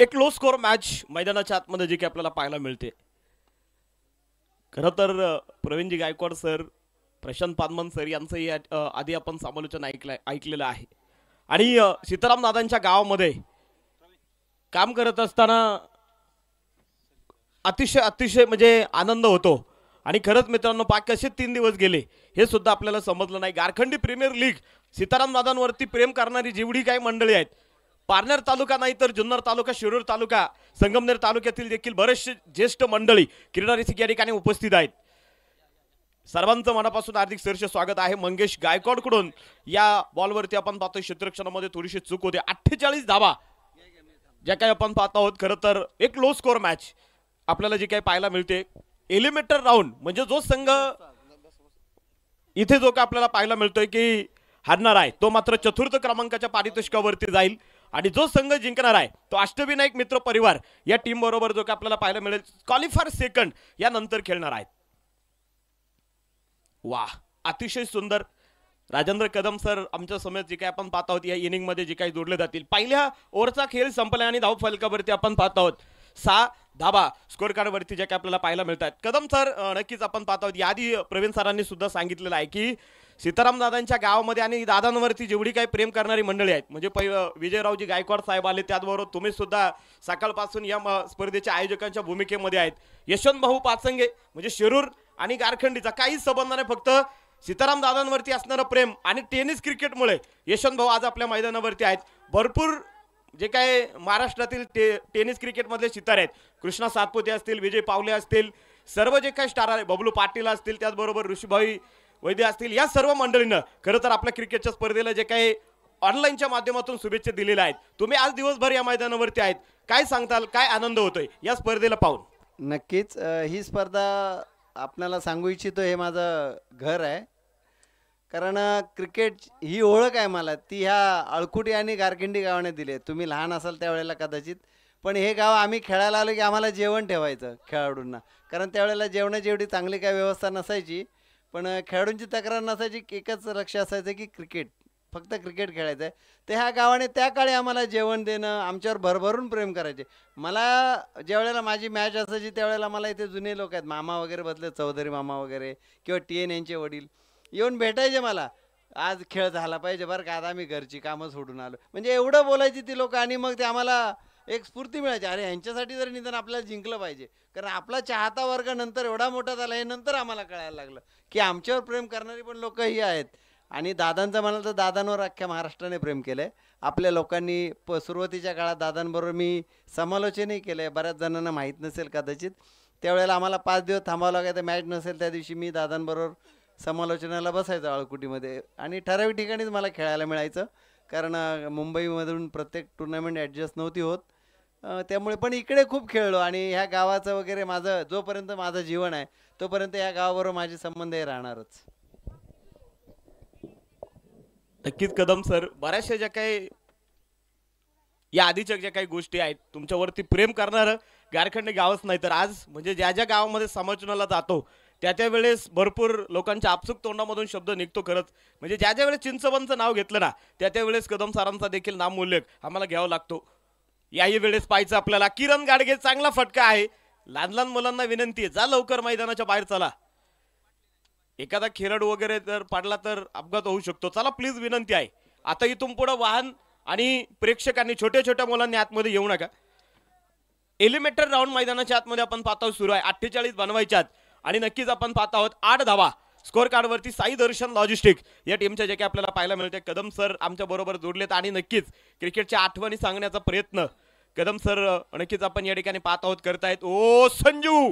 एक लो स्कोर मॅच मैदानाच्या आतमध्ये जी की आपल्याला पाहायला मिळते. खरं तर प्रवीणजी गायकवाड सर, प्रशांत पानमन सर यांचंही आधी आपण समालोचन ऐकलेलं आहे. आणि सीताराम दादांच्या गावामध्ये काम करत असताना अतिशय म्हणजे आनंद होतो. आणि खरंच मित्रांनो, कसे 3 दिवस गेले हे सुद्धा आपल्याला समजलं नाही. गारखंडी प्रीमियर लीग सीताराम दादांवरती प्रेम करणारी जेवढी काही मंडळी आहेत, पारनेर तालुका नाही तर जुन्नर तालुका, शिरूर तालुका, संगमनेर तालुक्यातील देखील बरेचसे ज्येष्ठ मंडळी क्रीडा रसिक या ठिकाणी उपस्थित आहेत. सर्वांचं मनापासून हार्दिक सहर्ष स्वागत आहे. मंगेश गायकवाडकडून या बॉलवरती आपण पाहतो क्षेत्ररक्षणामध्ये थोडीशी चूक होते. 48 धावा ज्या काही आपण पाहत आहोत. खरं तर एक लो स्कोर मॅच आपल्याला जी काही पाहायला मिळते. एलिमिनेटर राऊंड म्हणजे जो संघ इथे जो का आपल्याला पाहायला मिळतोय की हारणार आहे तो मात्र 4th क्रमांकाच्या पारितोषिकावरती जाईल आणि जो संघ जिंकणार आहे तो अष्टविनायक मित्र परिवार या टीम बरोबर जो का आपल्याला पाहायला मिळेल क्वालिफायर सेकंड या नंतर खेळणार आहेत. वा, अतिशय सुंदर. राजेंद्र कदम सर आमच्या समोर जे काही आपण पाहत आहोत या इनिंग मध्ये जे काही जोडले जातील. पहिल्या ओव्हरचा खेळ संपला आणि धाव फलकावरती आपण पाहत आहोत 6 धावा स्कोर कार्डवरती जे काही आपल्याला पाहायला मिळतात. कदम सर, नक्कीच आपण पाहत आहोत याआधी प्रवीण सरांनी सुद्धा सांगितलेलं आहे की सीताराम दादांच्या गावामध्ये आणि दादांवरती जेवढी काही प्रेम करणारी मंडळी आहेत, म्हणजे विजयरावजी गायकवाड साहेब आले, त्याचबरोबर तुम्ही सुद्धा सकाळपासून या स्पर्धेच्या आयोजकांच्या भूमिकेमध्ये आहेत. यशवंत भाऊ पाचंगे म्हणजे शिरूर आणि गारखंडीचा काहीच संबंध नाही, फक्त सीताराम दादांवरती असणारं प्रेम आणि टेनिस क्रिकेटमुळे यशवंत भाऊ आज आपल्या मैदानावरती आहेत. भरपूर जे काय महाराष्ट्रातील टेनिस क्रिकेटमधले सितारे आहेत, कृष्णा सातपुते असतील, विजय पावले असतील, सर्व जे काही स्टार आहे, बबलू पाटील असतील, त्याचबरोबर ऋषीभाई वैद्य असतील, या सर्व मंडळींना खरं तर आपल्या क्रिकेटच्या स्पर्धेला जे काही ऑनलाईनच्या माध्यमातून शुभेच्छा दिलेल्या आहेत. तुम्ही आज दिवसभर या मैदानावरती आहेत, काय सांगताल, काय आनंद होतोय या स्पर्धेला पाहून? नक्कीच ही स्पर्धा आपल्याला सांगू इच्छितो, हे माझं घर आहे. कारण क्रिकेट ही ओळख आहे मला, ती ह्या अळकुटी आणि गारखिंडी गावाने दिली. तुम्ही लहान असाल त्यावेळेला कदाचित, पण हे गाव आम्ही खेळायला आलो की आम्हाला जेवण ठेवायचं खेळाडूंना, कारण त्यावेळेला जेवणाची एवढी चांगली काय व्यवस्था नसायची. पण खेळाडूंची तक्रार नसायची, एकच लक्ष असायचं की क्रिकेट, फक्त क्रिकेट खेळायचं आहे. तर ह्या गावाने त्या काळी आम्हाला जेवण देणं, आमच्यावर भरभरून प्रेम करायचे. मला ज्यावेळेला माझी मॅच असायची त्यावेळेला मला इथे जुने लोक आहेत, मामा वगैरे बदले, चौधरी मामा वगैरे किंवा TN यांचे वडील येऊन भेटायचे मला. आज खेळ झाला पाहिजे बरं का, आता आम्ही घरची कामं सोडून आलो, म्हणजे एवढं बोलायची ती लोक. आणि मग ते आम्हाला एक स्फूर्ती मिळायची, अरे यांच्यासाठी जर निदान आपल्याला जिंकलं पाहिजे. कारण आपला चाहता वर्ग नंतर एवढा मोठा झाला, हे नंतर आम्हाला कळायला लागलं की आमच्यावर प्रेम करणारी पण लोक ही आहेत. आणि दादांचं म्हणाल तर दादांवर अख्ख्या महाराष्ट्राने प्रेम केलं आहे. आपल्या लोकांनी सुरुवातीच्या काळात दादांबरोबर मी समालोचनही केलं आहे, बऱ्याच जणांना माहीत नसेल कदाचित. त्यावेळेला आम्हाला 5 दिवस थांबावं लागायचं, मॅच नसेल त्या दिवशी मी दादांबरोबर समालोचनाला बसायचं अळकुटीमध्ये. आणि ठराविक ठिकाणीच मला खेळायला मिळायचं, कारण मुंबईमधून प्रत्येक टुर्नामेंट ॲडजस्ट नव्हती होत. त्यामुळे पण इकडे खूप खेळलो. आणि ह्या गावाचं वगैरे माझं जोपर्यंत माझं जीवन आहे तोपर्यंत या गावाबरोबर माझे संबंध हे राहणारच. नक्कीच कदम सर, बऱ्याचशा ज्या काही या आधीच्या ज्या काही गोष्टी आहेत, तुमच्यावरती प्रेम करणारं गारखंडी गावच नाही, तर आज म्हणजे ज्या ज्या गावामध्ये समालोचनाला जातो त्या वेळेस भरपूर लोकांच्या आपसुक तोंडामधून शब्द निघतो. खरंच म्हणजे ज्या वेळेस चिंचवनचं नाव घेतलं ना त्या वेळेस कदम सरांचा देखील नामोल्लेख आम्हाला घ्यावा लागतो. याही वेळेस पाहायचं आपल्याला किरण गाडगे, चांगला फटका आहे. लहान लहान मुलांना विनंती आहे, जा लवकर मैदानाच्या बाहेर चला. एखादा खेळाडू वगैरे जर पडला तर अपघात होऊ शकतो. चला प्लीज, विनंती आहे. आता इथून पुढे वाहन आणि प्रेक्षकांनी, छोट्या छोट्या मुलांनी आतमध्ये येऊ नका. एलिमिनेटर राऊंड मैदानाच्या आतमध्ये आपण पाहतो सुरू आहे. 48 बनवायच्यात आणि नक्कीच आपण पाहत आहोत 8 धावा स्कोअर कार्डवरती. साई दर्शन लॉजिस्टिक या टीमच्या जे काही आपल्याला पाहायला मिळते. कदम सर आमच्या बरोबर जोडलेत आणि नक्कीच क्रिकेटच्या आठवणी सांगण्याचा प्रयत्न कदम सर नक्कीच आपण या ठिकाणी पाहत आहोत, करतायत. ओ संजू,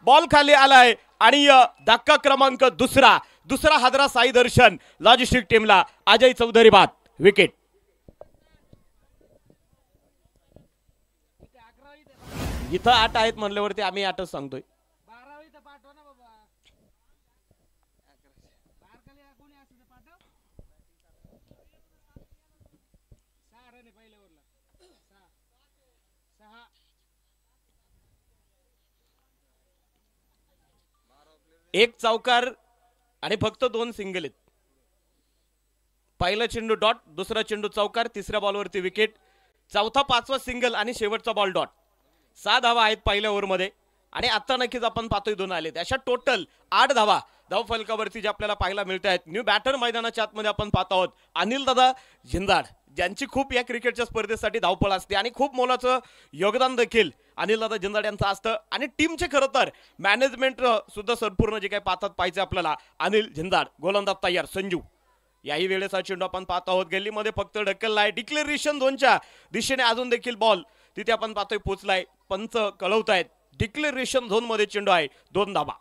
बॉल खाली आलाय आणि धक्का क्रमांक दुसरा हादरा साई दर्शन लॉजिस्टिक टीमला. अजय चौधरी बाद, विकेट. इथं 8 आहेत म्हणल्यावरती आम्ही 8च सांगतोय. एक चौकार आणि फक्त 2 सिंगल आहेत. पहिला चेंडू डॉट, दुसरा चेंडू चौकार, तिसऱ्या बॉलवरती विकेट, चौथा 5वा सिंगल आणि शेवटचा बॉल डॉट. 6 धावा आहेत पहिल्या ओव्हरमध्ये आणि आता नक्कीच आपण पाहतोय 2 आलेत. अशा टोटल 8 धावा धाव फलकावरती जे आपल्याला पाहायला मिळत आहेत. न्यू बॅटर मैदानाच्या आतमध्ये आपण पाहत आहोत अनिल दादा झिंजाड, ज्यांची खूप या क्रिकेटच्या स्पर्धेसाठी धावपळ असते आणि खूप मोलाचं योगदान देखील अनिल दादा झिंजाड यांचं असतं. आणि टीमचे खरं तर मॅनेजमेंट सुद्धा संपूर्ण जे काही पाहतात पाहिजे आपल्याला. अनिल झिंजाड, गोलंदाज तयार. संजू, याही वेळेचा चेंडू आपण पाहत आहोत. गल्लीमध्ये फक्त ढकललाय. डिक्लेरेशन झोनच्या दिशेने अजून देखील बॉल तिथे आपण पाहतोय पोचलाय. पंच कळवतायत डिक्लेरेशन झोन मध्ये चेंडू आहे. 2 धावा.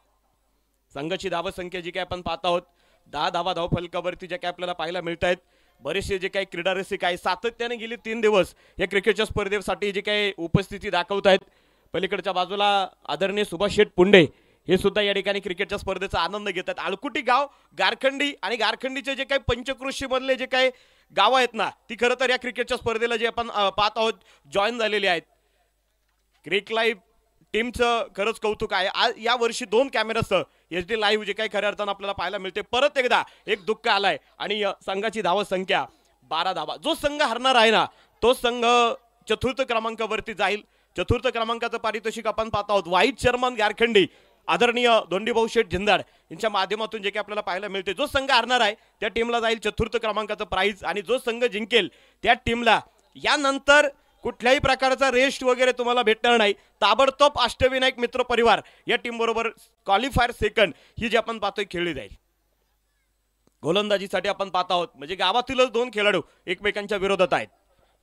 संघाची धावा संख्या जी काही आपण पाहत आहोत 10 धावा धाव फलकावरती जे काही आपल्याला पाहायला मिळत आहेत. बरेचसे जे काही क्रीडा रसिक आहे सातत्याने गेली 3 दिवस या क्रिकेटच्या स्पर्धेसाठी जे काही उपस्थिती दाखवत आहेत. पलीकडच्या बाजूला आदरणीय सुभाष शेठ पुंडे हे सुद्धा या ठिकाणी क्रिकेटच्या स्पर्धेचा आनंद घेतात. अळकुटी गाव, गारखंडी आणि गारखंडीचे जे काही पंचक्रोशी मधले जे काही गाव आहेत ना, ती खरं तर या क्रिकेटच्या स्पर्धेला जे आपण पाहत आहोत जॉईन झालेली आहेत. क्रिक लाईव्ह टीमचं खरंच कौतुक आहे. आज या वर्षी 2 कॅमेरासह HD लाईव्ह जे काही खऱ्या अर्थानं आपल्याला पाहायला मिळते. परत एकदा एक दुःख आलाय आणि संघाची धावा संख्या 12 धावा. जो संघ हरणार आहे ना तो संघ चतुर्थ क्रमांकावरती जाईल. चतुर्थ क्रमांकाचं पारितोषिक आपण पाहत आहोत. व्हाईट चेअरमन गारखंडी आदरणीय दोंडीभाऊ शेठ झिंजाड यांच्या माध्यमातून जे काही आपल्याला पाहायला मिळते. जो संघ हरणार आहे त्या टीमला जाईल चतुर्थ क्रमांकाचं प्राइज आणि जो संघ जिंकेल त्या टीमला यानंतर कुठल्याही प्रकारचा रेस्ट वगैरे तुम्हाला भेटणार नाही. ताबडतोब अष्टविनायक मित्र परिवार या टीम बरोबर क्वालिफायर सेकंड ही जी आपण पाहतोय खेळली जाईल. गोलंदाजीसाठी आपण पाहत आहोत म्हणजे गावातीलच 2 खेळाडू एकमेकांच्या विरोधात आहेत.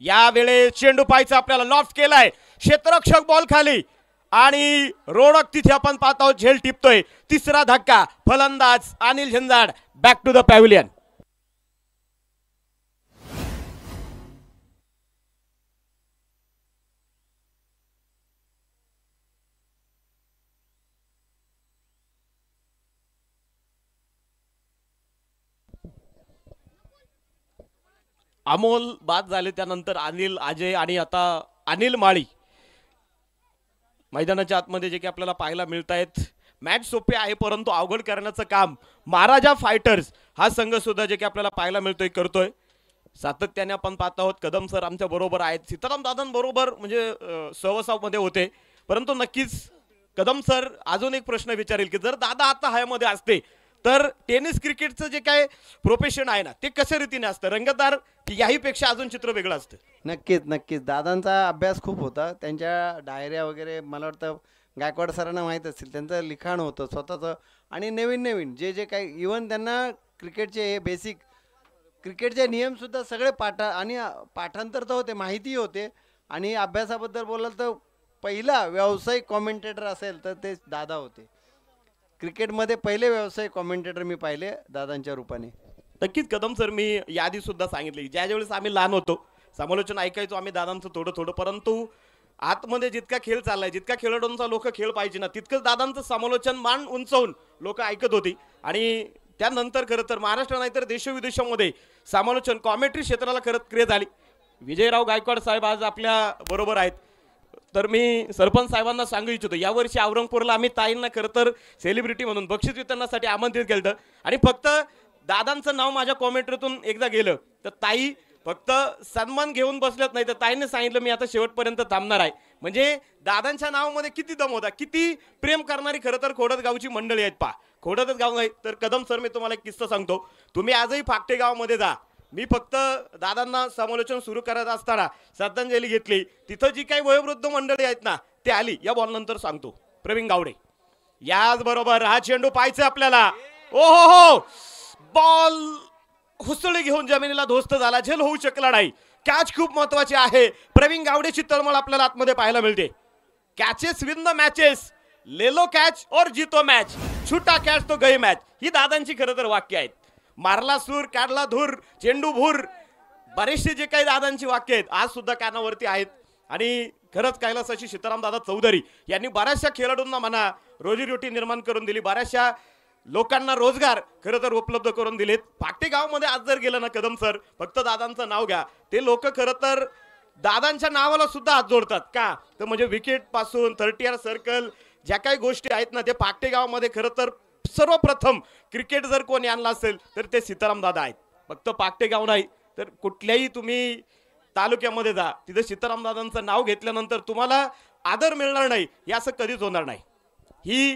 यावेळेस चेंडू पाहायचा आपल्याला. लॉफ्ट केलाय, क्षेत्ररक्षक बॉल खाली आणि रोडक तिथे आपण पाहत आहोत झेल टिपतोय. तिसरा धक्का, फलंदाज Anil Jhinjad back to the pavilion. Amol बाद झाले, त्यानंतर अनिल, अजय आणि आता अनिल माळी मैदानाच्या आतमध्ये जे की आपल्याला पाहायला मिळत आहेत. मॅच सोपे आहे परंतु अवघड करण्याचं काम महाराजा फायटर्स हा संघ सुद्धा जे की आपल्याला पाहायला मिळतोय करतोय. सातत्याने आपण पाहत आहोत. कदम सर आमच्या बरोबर आहेत, सीताराम दादांबरोबर म्हणजे सहवासामध्ये होते. परंतु नक्कीच कदम सर अजून एक प्रश्न विचारेल की जर दादा आता हयामध्ये असते तर टेनिस क्रिकेटचं जे काय प्रोफेशन आहे ना ते कशा रीतीने असतं, रंगतदार की याहीपेक्षा अजून चित्र वेगळं असतं? नक्कीच दादांचा अभ्यास खूप होता. त्यांच्या डायऱ्या वगैरे मला वाटतं गायकवाड सरांना माहीत असतील. त्यांचं लिखाण होतं स्वतःचं आणि नवीन जे काही इवन त्यांना क्रिकेटचे हे बेसिक क्रिकेटचे नियमसुद्धा सगळे पाठांतर तर होते, माहिती होते. आणि अभ्यासाबद्दल बोलाल तर पहिला व्यावसायिक कॉमेंटेटर असेल तर ते दादा होते. क्रिकेटमध्ये पहिले व्यावसायिक कॉमेंटेटर मी पाहिले दादांच्या रूपाने. नक्कीच कदम सर, मी यादी सुद्धा सांगितली, ज्या ज्यावेळेस आम्ही लहान होतो समालोचन ऐकायचो आम्ही दादांचं थोडं, परंतु आतमध्ये जितका खेळ चाललाय, जितका खेळाडूंचा लोक खेळ पाहिजे ना, तितकंच दादांचं समालोचन मान उंचावून लोक ऐकत होती. आणि त्यानंतर खरं तर महाराष्ट्र नाही तर देशविदेशामध्ये समालोचन कॉमेंट्री क्षेत्राला खरंच क्रेज आली. विजयराव गायकवाड साहेब आज आपल्या बरोबर आहेत. तर मी सरपंच साहेबांना सांगू इच्छितो, यावर्षी औरंगपूरला आम्ही ताईंना खरं तर सेलिब्रिटी म्हणून बक्षीस वितरणासाठी आमंत्रित केलं आणि फक्त दादांचं नाव माझ्या कॉमेंट्रीतून एकदा गेलं तर ताई फक्त सन्मान घेऊन बसल्यात नाही, तर ताईने सांगितलं मी आता शेवटपर्यंत थांबणार आहे. म्हणजे दादांच्या नावामध्ये किती दम होता, किती प्रेम करणारी खरं तर खोडद गावची मंडळी आहेत. खोडदच गाव नाही तर कदम सर, मी तुम्हाला एक किस्सा सांगतो. तुम्ही आजही फाकटे गावामध्ये जा, मी फक्त दादांना समालोचन सुरू करत असताना श्रद्धांजली घेतली. तिथं जी काही वयोवृद्ध मंडळी आहेत ना ते आली. या बॉल नंतर सांगतो, प्रवीण गावडे याच बरोबर हा चेंडू पाहायचा आपल्याला. ओ हो, बॉल हुसळी घेऊन जमिनीला ध्वस्त झाला, झेल होऊ शकला नाही. कॅच खूप महत्वाची आहे. प्रवीण गावडेची तळमळ आपल्याला आतमध्ये पाहायला मिळते. कॅचेस विन द मॅचेस, लेलो कॅच और जीतो मॅच, छुटा कॅच तो गई मॅच, ही दादांची खरं तर वाक्य आहेत. मारला सूर, काढला धूर, चेंडू भूर, बरेचसे जे काही दादांची वाक्य आहेत आज सुद्धा कानावरती आहेत. आणि खरंच कैलासाची सीताराम दादा चौधरी यांनी बऱ्याचशा खेळाडूंना म्हणा रोजीरोटी निर्माण करून दिली, बऱ्याचशा लोकांना रोजगार खरं तर उपलब्ध करून दिलेत. फाकटे गावामध्ये आज जर गेलं ना कदम सर, फक्त दादांचं नाव घ्या, ते लोक खरं तर दादांच्या नावाला सुद्धा हात जोडतात. का तर म्हणजे विकेट पासून 30R सर्कल ज्या काही गोष्टी आहेत ना ते फाकटे गावामध्ये खरं तर सर्वप्रथम क्रिकेट जर कोणी आणला असेल तर ते सीताराम दादा आहेत. फक्त पाकटे गाव नाही तर कुठल्याही तुम्ही तालुक्यामध्ये जा, तिथे सीताराम दादांचं नाव घेतल्यानंतर तुम्हाला आदर मिळणार नाही हे असं कधीच होणार नाही. ही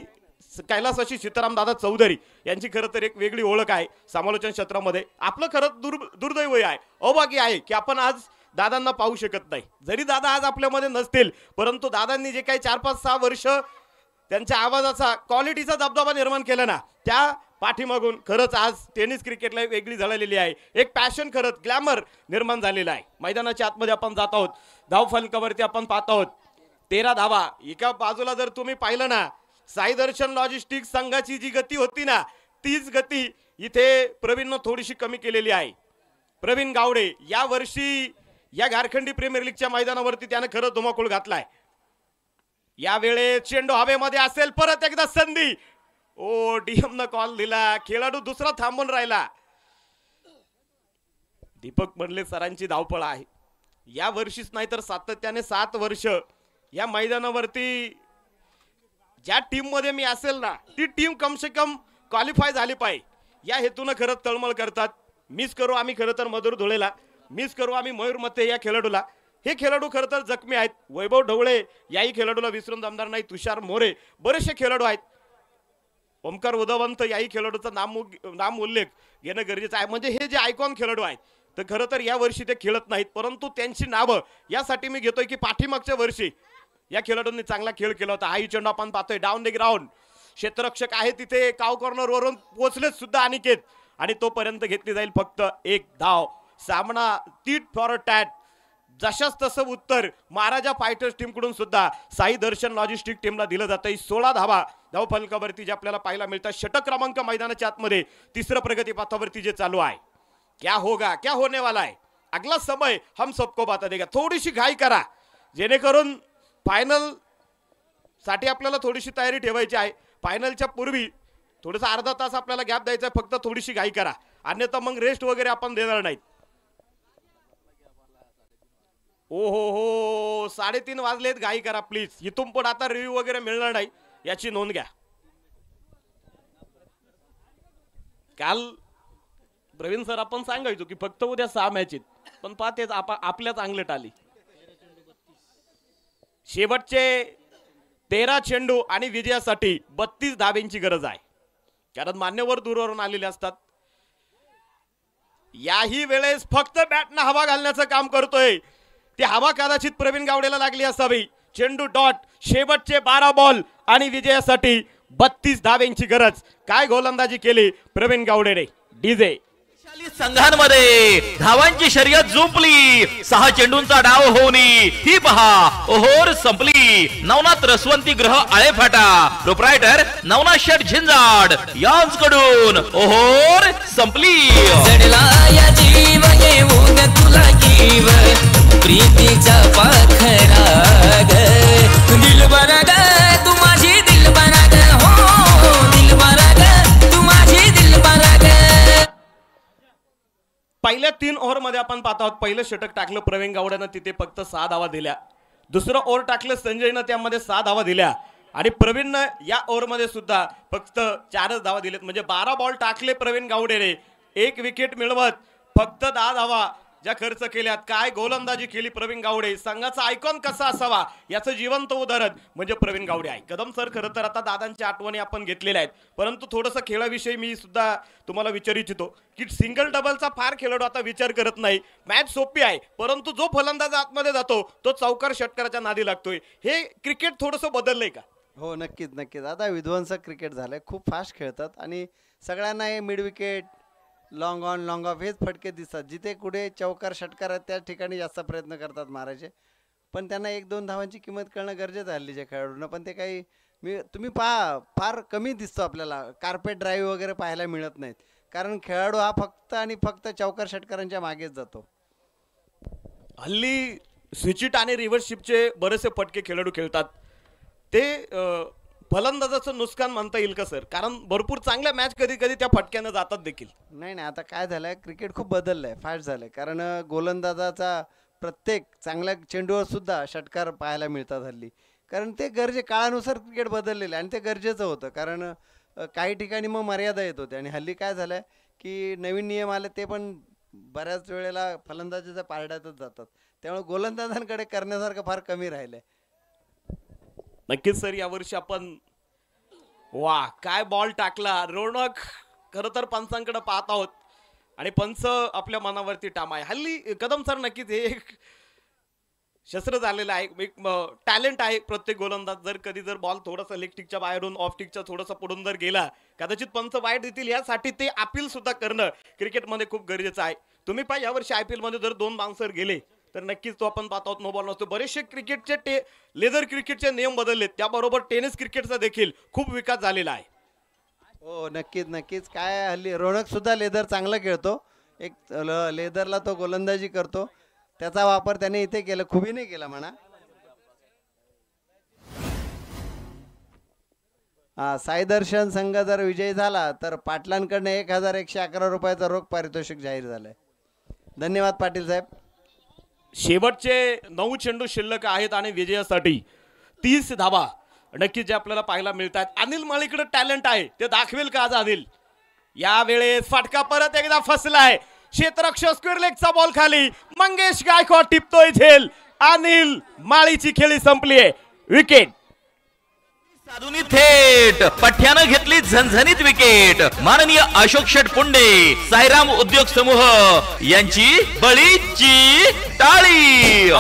कैलासाची सीताराम दादा चौधरी यांची खरं तर एक वेगळी ओळख आहे समालोचन क्षेत्रामध्ये. आपलं खरं दुर्दैव आहे, अभाग्य आहे की आपण आज दादांना पाहू शकत नाही. जरी दादा आज आपल्यामध्ये नसतील परंतु दादांनी जे काही 4-5-6 वर्ष त्यांच्या आवाजाचा क्वालिटीचा दबदबा निर्माण केला ना त्या पाठीमागून खरंच आज टेनिस क्रिकेटला वेगळी झळालेली आहे. एक पॅशन खरंच ग्लॅमर निर्माण झालेला आहे. मैदानाच्या आतमध्ये आपण जात आहोत, धाव फलकावरती आपण पाहत आहोत 13 धावा. एका बाजूला जर तुम्ही पाहिलं ना साई दर्शन लॉजिस्टिक्स संघाची जी गती होती ना तीच गती इथे प्रवीणनं थोडीशी कमी केलेली आहे. प्रवीण गावडे या वर्षी या झारखंडी प्रीमियर लीगच्या मैदानावरती त्याने खरं धुमाकूळ घातलाय. यावेळेस चेंडू हवेमध्ये असेल, परत एकदा संधी. ओ डीएम न कॉल दिला, खेळाडू दुसरा थांबून राहिला. दीपक मंडले सरांची धावपळ आहे. या वर्षीच नाही तर सातत्याने 7 वर्ष या मैदानावरती ज्या टीम मध्ये मी असेल ना ती टीम कम से कम क्वालिफाय झाली पाहिजे या हेतून खरंच तळमळ करतात. मिस करू आम्ही खरं तर मधुर धुळेला, मिस करू आम्ही मयूर मते या खेळाडूला. हे खेळाडू खरं तर जखमी आहेत. वैभव ढवळे याही खेळाडूला विसरून जमणार नाही. तुषार मोरे, बरेचसे खेळाडू आहेत. ओमकार उदवंत याही खेळाडूचा नाम उल्लेख घेणं गरजेचं आहे. म्हणजे हे जे आयकॉन खेळाडू आहेत तर खरं तर या वर्षी ते खेळत नाहीत, परंतु त्यांची नावं यासाठी मी घेतोय की पाठीमागच्या वर्षी या खेळाडूंनी चांगला खेळ केला होता. हाही चेंडू आपण पाहतोय डाऊन द ग्राउंड, क्षेत्ररक्षक आहे तिथे, काव कॉर्नर वरून पोहोचलेत सुद्धा अनिकेत आणि तोपर्यंत घेतली जाईल फक्त 1 धाव. सामना टीट फॉर टॅट. जशाच तसं उत्तर महाराजा फायटर्स टीम कडून सुद्धा साई दर्शन लॉजिस्टिक टीमला दिलं जातं. 16 धावा धाव फलकावरती जे आपल्याला पाहायला मिळतात. षटक क्रमांक मैदानाच्या आतमध्ये तिसरं प्रगती पथावरती जे चालू आहे. क्या होगा, क्या होने वाला है, अगला समय हम सबको बता देगा. थोडीशी घाई करा जेणेकरून फायनल साठी आपल्याला थोडीशी तयारी ठेवायची आहे. फायनलच्या पूर्वी थोडासा अर्धा तास आपल्याला गॅप द्यायचा आहे. फक्त थोडीशी घाई करा, अन्यथा मग रेस्ट वगैरे आपण देणार नाहीत. ओ हो 3:30 वाजलेत, घाई करा प्लीज. इथून पण आता रिव्ह्यू वगैरे मिळणार नाही याची नोंद घ्या. काल प्रवीण सर आपण सांगायचो की फक्त उद्या 6 मॅच आहेत, पण पाहतेच आपल्याच अंगलट आली. शेवटचे 13 चेंडू आणि विजयासाठी 32 धाब्यांची गरज आहे. कारण मान्यवर दूरवरून आलेले असतात. याही वेळेस फक्त बॅटनं हवा घालण्याचं काम करतोय. ती हवा कदाचित प्रवीण गावडेला लागली असावी. चेंडू डॉट, शेवटचे 12 बॉल आणि विजयासाठी 32 धावेंची गरज. काय गोलंदाजी केली प्रवीण गावडेने. डीजे संघांमध्ये धावांची शर्यत जुंपली. 6 चेंडूंचा डाव होऊनी ही पहा ओहोर संपली. नवनाथ रसवंती ग्रह आळेफाटा प्रोप्रायटर नवनाथ शेठ झिंजाड यांच्याकडून ओहोर संपली. जडला जीव येऊन तुला जीव प्रीतीचा पाखरा ग दिलबरा ग तू माझी दिलबरा ग हो दिलबरा ग तू माझी दिलबरा ग. पहिल्या 3 ओव्हरमध्ये आपण पाहत आहोत. पहिलं षटक टाकलं प्रवीण गावडेनं, तिथे फक्त 6 धावा दिल्या. दुसरं ओव्हर टाकलं संजयनं, त्यामध्ये 6 धावा दिल्या. आणि प्रवीणनं या ओव्हरमध्ये सुद्धा फक्त 4च धावा दिलेत. म्हणजे 12 बॉल टाकले प्रवीण गावडेने, 1 विकेट मिळवत फक्त 10 धावा ज्या खर्च केल्यात. काय गोलंदाजी केली प्रवीण गावडे. संघाचा आयकॉन कसा असावा याचं जिवंत उदाहरण म्हणजे प्रवीण गावडे आहे. कदम सर, खरं तर आता दादांच्या आठवणी आपण घेतलेल्या आहेत, परंतु थोडंसं खेळाविषयी मी सुद्धा तुम्हाला विचार इच्छितो की सिंगल डबलचा फार खेळाडू आता विचार करत नाही. मॅच सोपी आहे, परंतु जो फलंदाज आतमध्ये जातो तो चौकार षटकाराच्या नादी लागतोय. हे क्रिकेट थोडंसं बदललंय का? हो, नक्कीच नक्कीच. आता विध्वंसक क्रिकेट झालंय, खूप फास्ट खेळतात आणि सगळ्यांना हे mid wicket, long on long of हेच फटके दिसतात. जिथे कुठे चौकार षटकार आहेत त्या ठिकाणी जास्त प्रयत्न करतात मारायचे, पण त्यांना 1-2 धावांची किंमत कळणं गरजेचं आहे हल्लीच्या खेळाडूंना. पण ते काही तुम्ही पहा फार कमी दिसतो आपल्याला. कार्पेट ड्राईव्ह वगैरे पाहायला मिळत नाहीत, कारण खेळाडू हा फक्त आणि फक्त चौकार षटकारांच्या मागेच जातो. हल्ली स्विचिट आणि रिव्हर्सशिपचे बरेचसे फटके खेळाडू खेळतात. ते फलंदाजाचं नुकसान म्हणता येईल का सर? कारण भरपूर चांगल्या मॅच कधी कधी त्या फटक्यानं जातात देखील. नाही, आता काय झालंय, क्रिकेट खूप बदललंय, फास्ट झालंय. कारण गोलंदाजाचा प्रत्येक चांगल्या चेंडूवर सुद्धा षटकार पाहायला मिळतात हल्ली. कारण ते काळानुसार क्रिकेट बदललेलं आहे आणि ते गरजेचं होतं. कारण काही ठिकाणी मग मर्यादा येत होते आणि हल्ली काय झालंय की नवीन नियम आले, ते पण बऱ्याच वेळेला फलंदाजाच्या पारड्यातच जातात. त्यामुळे गोलंदाजांकडे करण्यासारखं फार कमी राहिलंय. नक्कीच सर, यावर्षी आपण वा काय बॉल टाकला. रोनक खरं तर पंचांकडे पाहत आहोत आणि पंच आपल्या मनावरती ठाम आहे. हल्ली कदम सर, नक्कीच हे एक शस्त्र झालेलं आहे, एक टॅलेंट आहे प्रत्येक गोलंदाज. जर बॉल थोडासा लेग टिकच्या बाहेरून ऑफ टिकच्या थोडासा पडून जर गेला, कदाचित पंच वाईट देतील. यासाठी ते अपील सुद्धा करणं क्रिकेटमध्ये खूप गरजेचं आहे. तुम्ही पहा, यावर्षी IPL मध्ये जर 2 बाउन्सर गेले तर नक्कीच तो आपण पाहत आहोत नो बॉल नसतो. बरेचसे क्रिकेटचे लेदर क्रिकेटचे नियम बदललेत, त्याबरोबर टेनिस क्रिकेटचा देखील खूप विकास झालेला आहे. हो, नक्कीच. काय हल्ली रोनक सुद्धा लेदर चांगलं खेळतो. एक लेदरला तो गोलंदाजी करतो, त्याचा वापर त्याने इथे केला, खुबीने केला म्हणा. साई दर्शन संघ जर विजयी झाला तर पाटलांकडनं 1111 रुपयाचा रोख पारितोषिक जाहीर झालंय. धन्यवाद पाटील साहेब. शेवटचे 9 चेंडू शिल्लक आहेत आणि विजयासाठी 30 धावा नक्कीच जे आपल्याला पाहायला मिळतात. अनिल माळीकडे टॅलेंट आहे, ते दाखवेल का आज अनिल? यावेळेस फटका परत एकदा फसलाय. क्षेत्ररक्षक स्क्वेअर लेगचा बॉल खाली. मंगेश गायकवाड टिपतोय झेल. अनिल माळीची खेळी संपली आहे. विकेट. साधुनी थेट पठ्यानं घेतली झणझणीत विकेट. माननीय अशोक शेठ पुंडे, साईराम उद्योग समूह यांची बळीची टाळी.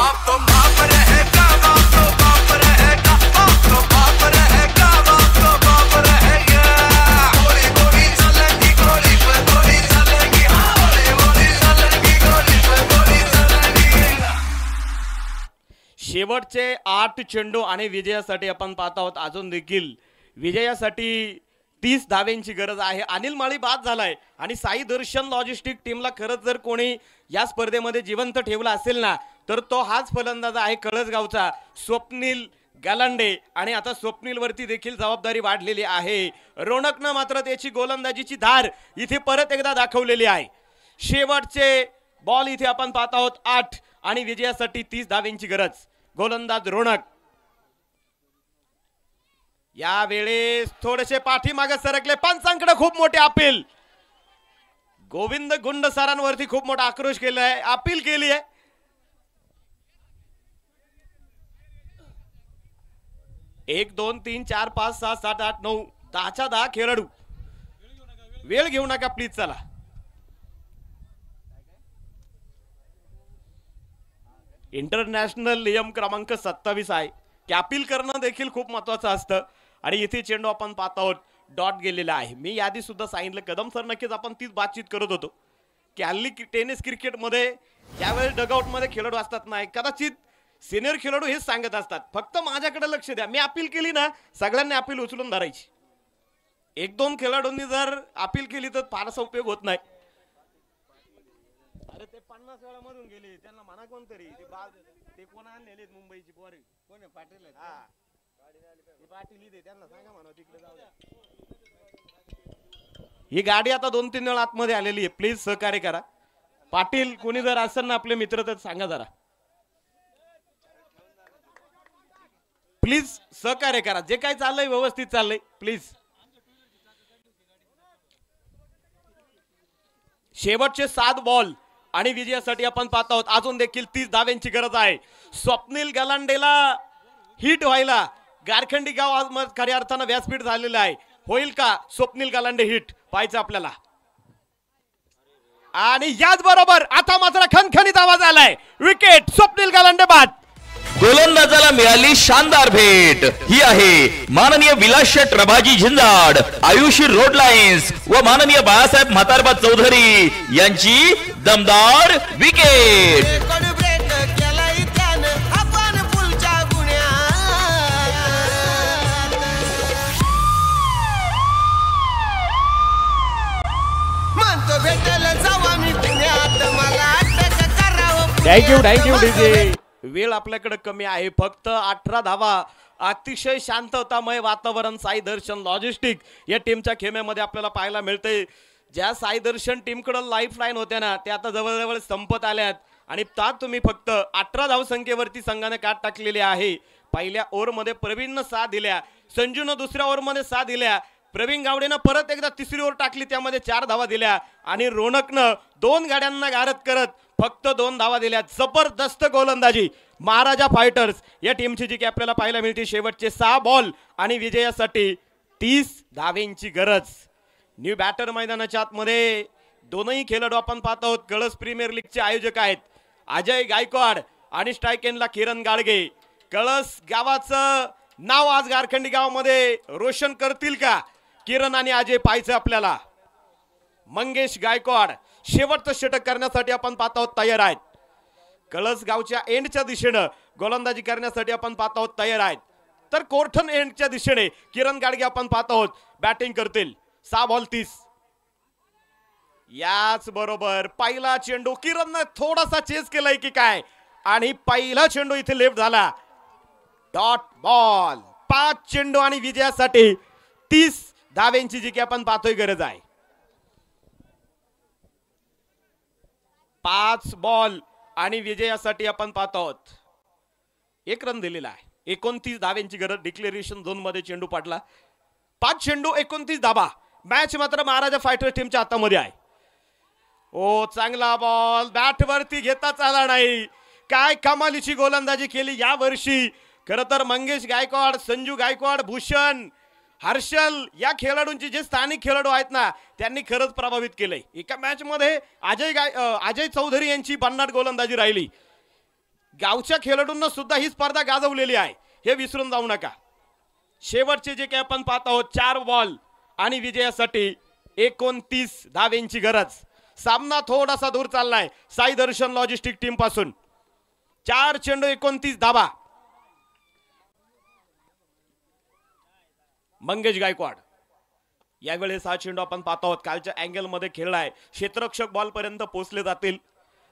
शेवटचे 8 चेंडू आणि विजयासाठी आपण पाहत आहोत. अजून देखील विजयासाठी 30 धावेंची गरज आहे. अनिल माळी बाद झालाय आणि साई दर्शन लॉजिस्टिक टीमला खरंच जर कोणी या स्पर्धेमध्ये जिवंत ठेवला असेल ना, तर तो हाच फलंदाज आहे कळसगावचा स्वप्नील गालांडे. आणि आता स्वप्नील वरती देखील जबाबदारी वाढलेली आहे. रोनकनं मात्र त्याची गोलंदाजीची धार इथे परत एकदा दाखवलेली आहे. शेवटचे बॉल इथे आपण पाहत आहोत 8 आणि विजयासाठी 30 धावेंची गरज. गोलंदाज रोनक यावेळेस थोडेसे पाठीमागे सरकले. पंचांकडे खूप मोठे अपील. गोविंद गुंड सरांवरती खूप मोठा आक्रोश केलाय, अपील केली आहे. एक 2 3 4 5 6 7 8 9 10च्या 10 खेळाडू वेळ घेऊ नका प्लीज, चला. इंटरनॅशनल नियम क्रमांक 27 आहे की अपील करणं देखील खूप महत्वाचं असतं आणि इथे चेंडू आपण पाहत आहोत डॉट गेलेला आहे. मी यादी सुद्धा सांगितलं कदम सर, नक्कीच आपण तीच बातचीत करत होतो की हल्ली टेनिस क्रिकेटमध्ये ज्यावेळेस डगआउटमध्ये खेळाडू असतात नाही, कदाचित सिनियर खेळाडू हेच सांगत असतात फक्त माझ्याकडे लक्ष द्या. मी अपील केली ना, सगळ्यांनी अपील उचलून धरायची. 1-2 खेळाडूंनी जर अपील केली तर फारसा उपयोग होत नाही. अरे ते 50 वेळा मधून गेले, त्यांना म्हणा कोणतरी ते कोण आणलेले मुंबईची पोरे, कोण आहे? पाटील आहेत. हा, पाटील इथे, त्यांना सांगा म्हणा तिकडे जाऊ द्या. ही गाडी आता 2-3 वेळा आतमध्ये आलेली आहे, प्लीज सहकार्य करा. पाटील कोणी जर असेल ना आपले मित्र तर सांगा जरा, प्लीज सहकार्य करा. जे काही चाललंय व्यवस्थित चाललंय, प्लीज. शेवटचे 7 बॉल आणि विजयासाठी आपण पाहत आहोत. अजून देखील 30 धाव्यांची गरज आहे. स्वप्नील गलांडेला हिट व्हायला गारखंडी गाव आज खऱ्या अर्थानं व्यासपीठ झालेलं आहे. होईल का स्वप्नील गलांडे हिट? पाहायचं आपल्याला. आणि याच बरोबर आता मात्र खणखणीत आवाज आलाय. विकेट, स्वप्नील गलांडे बाद. गोलंदाजाला मिळाली शानदार भेट. ही आहे माननीय विलासशेठ रबाजी झिंजाड, आयुषी रोड लाईन्स व माननीय बाळासाहेब म्हातारबा चौधरी यांची दमदार विकेट. Thank you DJ. वेळ आपल्याकडे कमी आहे, फक्त 18 धावा. अतिशय शांततामय वातावरण साई दर्शन लॉजिस्टिक या टीमच्या खेम्यामध्ये आपल्याला पाहायला मिळते. ज्या साई दर्शन टीमकडे लाईफ लाईन होत्या ना, त्या आता जवळजवळ संपत आल्यात आणि त्यात तुम्ही फक्त 18 धावसंख्येवरती संघाने काट टाकलेली आहे. पहिल्या ओव्हरमध्ये प्रवीणनं 6 दिल्या, संजूनं दुसऱ्या ओव्हरमध्ये 6 दिल्या, प्रवीण गावडेनं परत एकदा तिसरी ओव्हर टाकली, त्यामध्ये 4 धावा दिल्या आणि रोनकनं 2 गाड्यांना गारद करत फक्त 2 धावा दिल्या. जबरदस्त गोलंदाजी महाराजा फायटर्स या टीमची जी की आपल्याला पाहायला मिळते. शेवटचे 6 बॉल आणि विजयासाठी 30 धावेंची गरज. न्यू बॅटर मैदानाच्या आतमध्ये दोनही खेळाडू आपण पाहत आहोत. कळस प्रीमियर लीगचे आयोजक आहेत अजय गायकवाड आणि स्ट्राईक एंडला किरण गाडगे. कळस गावाचं नाव आज गारखंडी गावामध्ये रोशन करतील का किरण आणि अजय? पाहायचं आपल्याला. मंगेश गायकवाड शेवटचं षटक करण्यासाठी आपण पाहत आहोत तयार आहेत. कळस गावच्या एंडच्या दिशेनं गोलंदाजी करण्यासाठी आपण पाहत आहोत तयार आहेत. तर कोर्टन एंडच्या दिशेने किरण गाडगे आपण पाहत आहोत बॅटिंग करतील. 6 बॉल 30. याच बरोबर पहिला चेंडू किरणनं थोडासा चेस केलाय की काय आणि पहिला चेंडू इथे लेफ्ट झाला. Dot ball. 5 चेंडू आणि विजयासाठी 30 धाव्यांची जी की आपण पाहतोय गरज आहे. 5 बॉल आणि विजयासाठी आपण पाहत आहोत. 1 रन दिलेला आहे. 29 धाव्यांची गरज. डिक्लेरेशन झोन मध्ये चेंडू पडला. 5 चेंडू 29 धाबा. मॅच मात्र महाराजा फायटर टीमच्या हातामध्ये आहे. ओ चांगला बॉल बॅटवरती घेताच आला नाही. काय कमालीची गोलंदाजी केली या वर्षी. खरं तर मंगेश गायकवाड, संजू गायकवाड, भूषण, हर्षल या खेळाडूंची जे स्थानिक खेळाडू आहेत ना, त्यांनी खरंच प्रभावित केलंय. एका मॅच मध्ये अजय चौधरी यांची 50 गोलंदाजी राहिली. गावच्या खेळाडूंना सुद्धा ही स्पर्धा गाजवलेली आहे, हे विसरून जाऊ नका. शेवटचे जे काही आपण पाहत आहोत 4 बॉल आणि विजयासाठी 29 धावेंची गरज. सामना थोडासा दूर चाललाय साई दर्शन लॉजिस्टिक टीम पासून. 4 चेंडू 29 धाबा. मंगेश गायकवाड यावेळेस हा चेंडू आपण पाहत आहोत कालच्या अँगल मध्ये खेळलाय. क्षेत्ररक्षक बॉल पर्यंत पोहोचले जातील.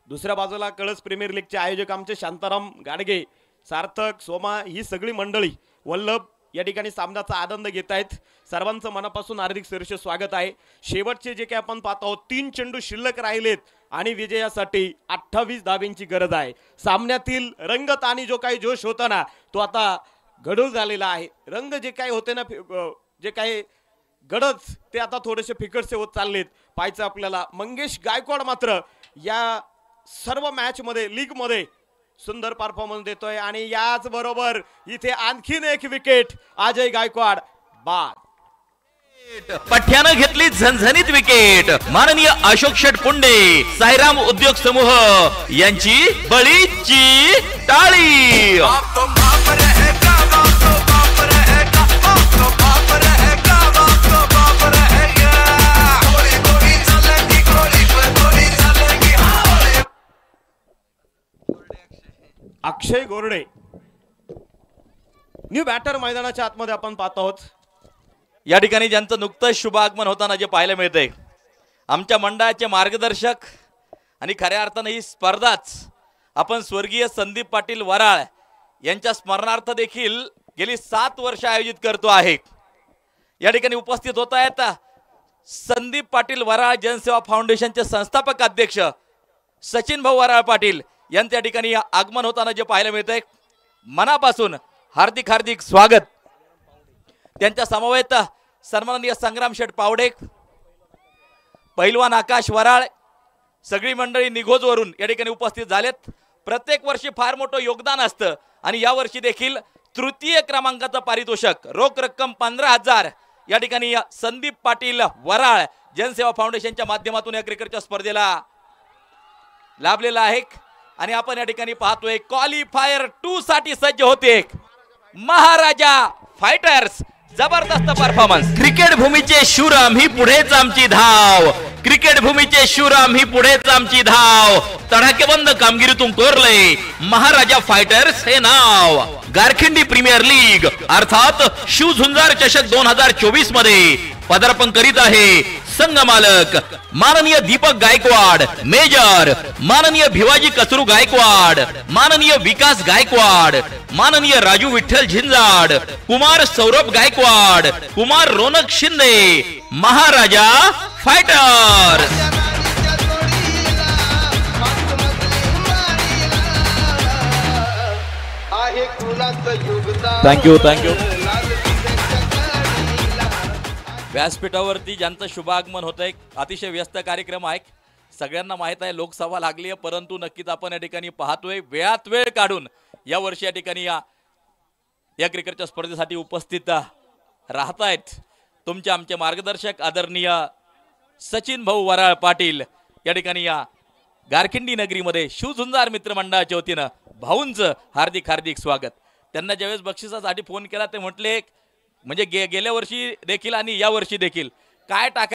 दुसऱ्या बाजूला कळस प्रीमियर लीगचे आयोजक आमचे शांताराम गाडगे, सार्थक, सोमा ही सगळी मंडळी, वल्लभ या ठिकाणी सामन्याचा आनंद घेत आहेत. सर्वांचं मनापासून हार्दिक सहर्ष स्वागत आहे. शेवटचे जे काही आपण पाहत आहोत 3 चेंडू शिल्लक राहिलेत आणि विजयासाठी 28 धावेंची गरज आहे. सामन्यातील रंगत आणि जो काही जोश होता ना, तो आता गडूळ झालेला आहे. रंग जे काही होते ना, जे काही गडद ते आता थोडेसे फिकटसे होत चाललेत. पाहायचं आपल्याला. मंगेश गायकवाड मात्र या सर्व मॅच मध्ये लीग मध्ये सुंदर परफॉर्मन्स देतोय आणि याच बरोबर इथे आणखीन एक विकेट. अजय गायकवाड बाद. पठ्यानं घेतली झणझणीत विकेट. माननीय अशोक शेठ पुंडे साईराम उद्योग समूह यांची बळीची टाळी. अक्षय गोरडे न्यू बॅटर मैदानाच्या आतमध्ये आपण पाहत आहोत. या ठिकाणी ज्यांचं नुकतंच शुभ आगमन होताना जे पाहायला मिळतंय, आमच्या मंडळाचे मार्गदर्शक आणि खऱ्या अर्थानं ही स्पर्धाच आपण स्वर्गीय संदीप पाटील वराळ यांच्या स्मरणार्थ देखील गेली 7 वर्ष आयोजित करतो आहे. या ठिकाणी उपस्थित होत आहेत संदीप पाटील वराळ जनसेवा फाउंडेशनचे संस्थापक अध्यक्ष सचिन भाऊ वराळ पाटील यांच्या ठिकाणी आगमन होताना जे पाहायला मिळतंय, मनापासून हार्दिक हार्दिक स्वागत. त्यांच्या समवेत सन्माननीय संग्राम शेठ पावडे, पैलवान आकाश वराळ, सगळी मंडळी निघोजवरून या ठिकाणी उपस्थित झालेत. प्रत्येक वर्षी फार मोठं योगदान असतं आणि या वर्षी देखील तृतीय क्रमांकाचं पारितोषिक रोख रक्कम 15,000 या ठिकाणी संदीप पाटील वराळ जनसेवा फाउंडेशनच्या माध्यमातून या क्रिकेटच्या स्पर्धेला लाभलेला आहे. आणि आपण या ठिकाणी पाहतोय क्वालिफायर 2 साठी सज्ज होते महाराजा फायटर्स. जबरदस्त परफॉर्मन्स. क्रिकेट भूमीचे शूरम ही पुढेच आमची धाव. क्रिकेट भूमीचे शूरम ही पुढेच आमची धाव. तडाखेबंद कामगिरीतून कोरले महाराजा फायटर्स हे नाव. गारखिंडी प्रीमियर लीग अर्थात शिव झुंजार चषक 2024 मध्ये पदार्पण करीत आहे संघ मालक माननीय दीपक गायकवाड मेजर, माननीय भिवाजी कसरू गायकवाड, माननीय विकास गायकवाड, माननीय Raju Vitthal झिंजाड, Kumar Saurabh Gaikwad, Kumar Ronak Shinde. Maharaja fighter. Thank you thank you. व्यासपीठावरती ज्यांचं शुभागमन होत आहे, अतिशय व्यस्त कार्यक्रम आहे, सगळ्यांना माहित आहे लोकसभा लागली आहे, परंतु नक्कीच आपण या ठिकाणी पाहतोय वेळात वेळ काढून या वर्षी या ठिकाणी या क्रिकेटच्या स्पर्धेसाठी उपस्थित राहत आहेत तुमचे आमचे मार्गदर्शक आदरणीय सचिन भाऊ वराळ पाटील. या ठिकाणी या गारखिंडी नगरीमध्ये शिवझुंजार मित्रमंडळाच्या वतीनं भाऊंचं हार्दिक हार्दिक स्वागत. त्यांना ज्यावेळेस बक्षिसासाठी फोन केला ते म्हटले म्हणजे गेल्या वर्षी देखील आणि या वर्षी देखील काय टाका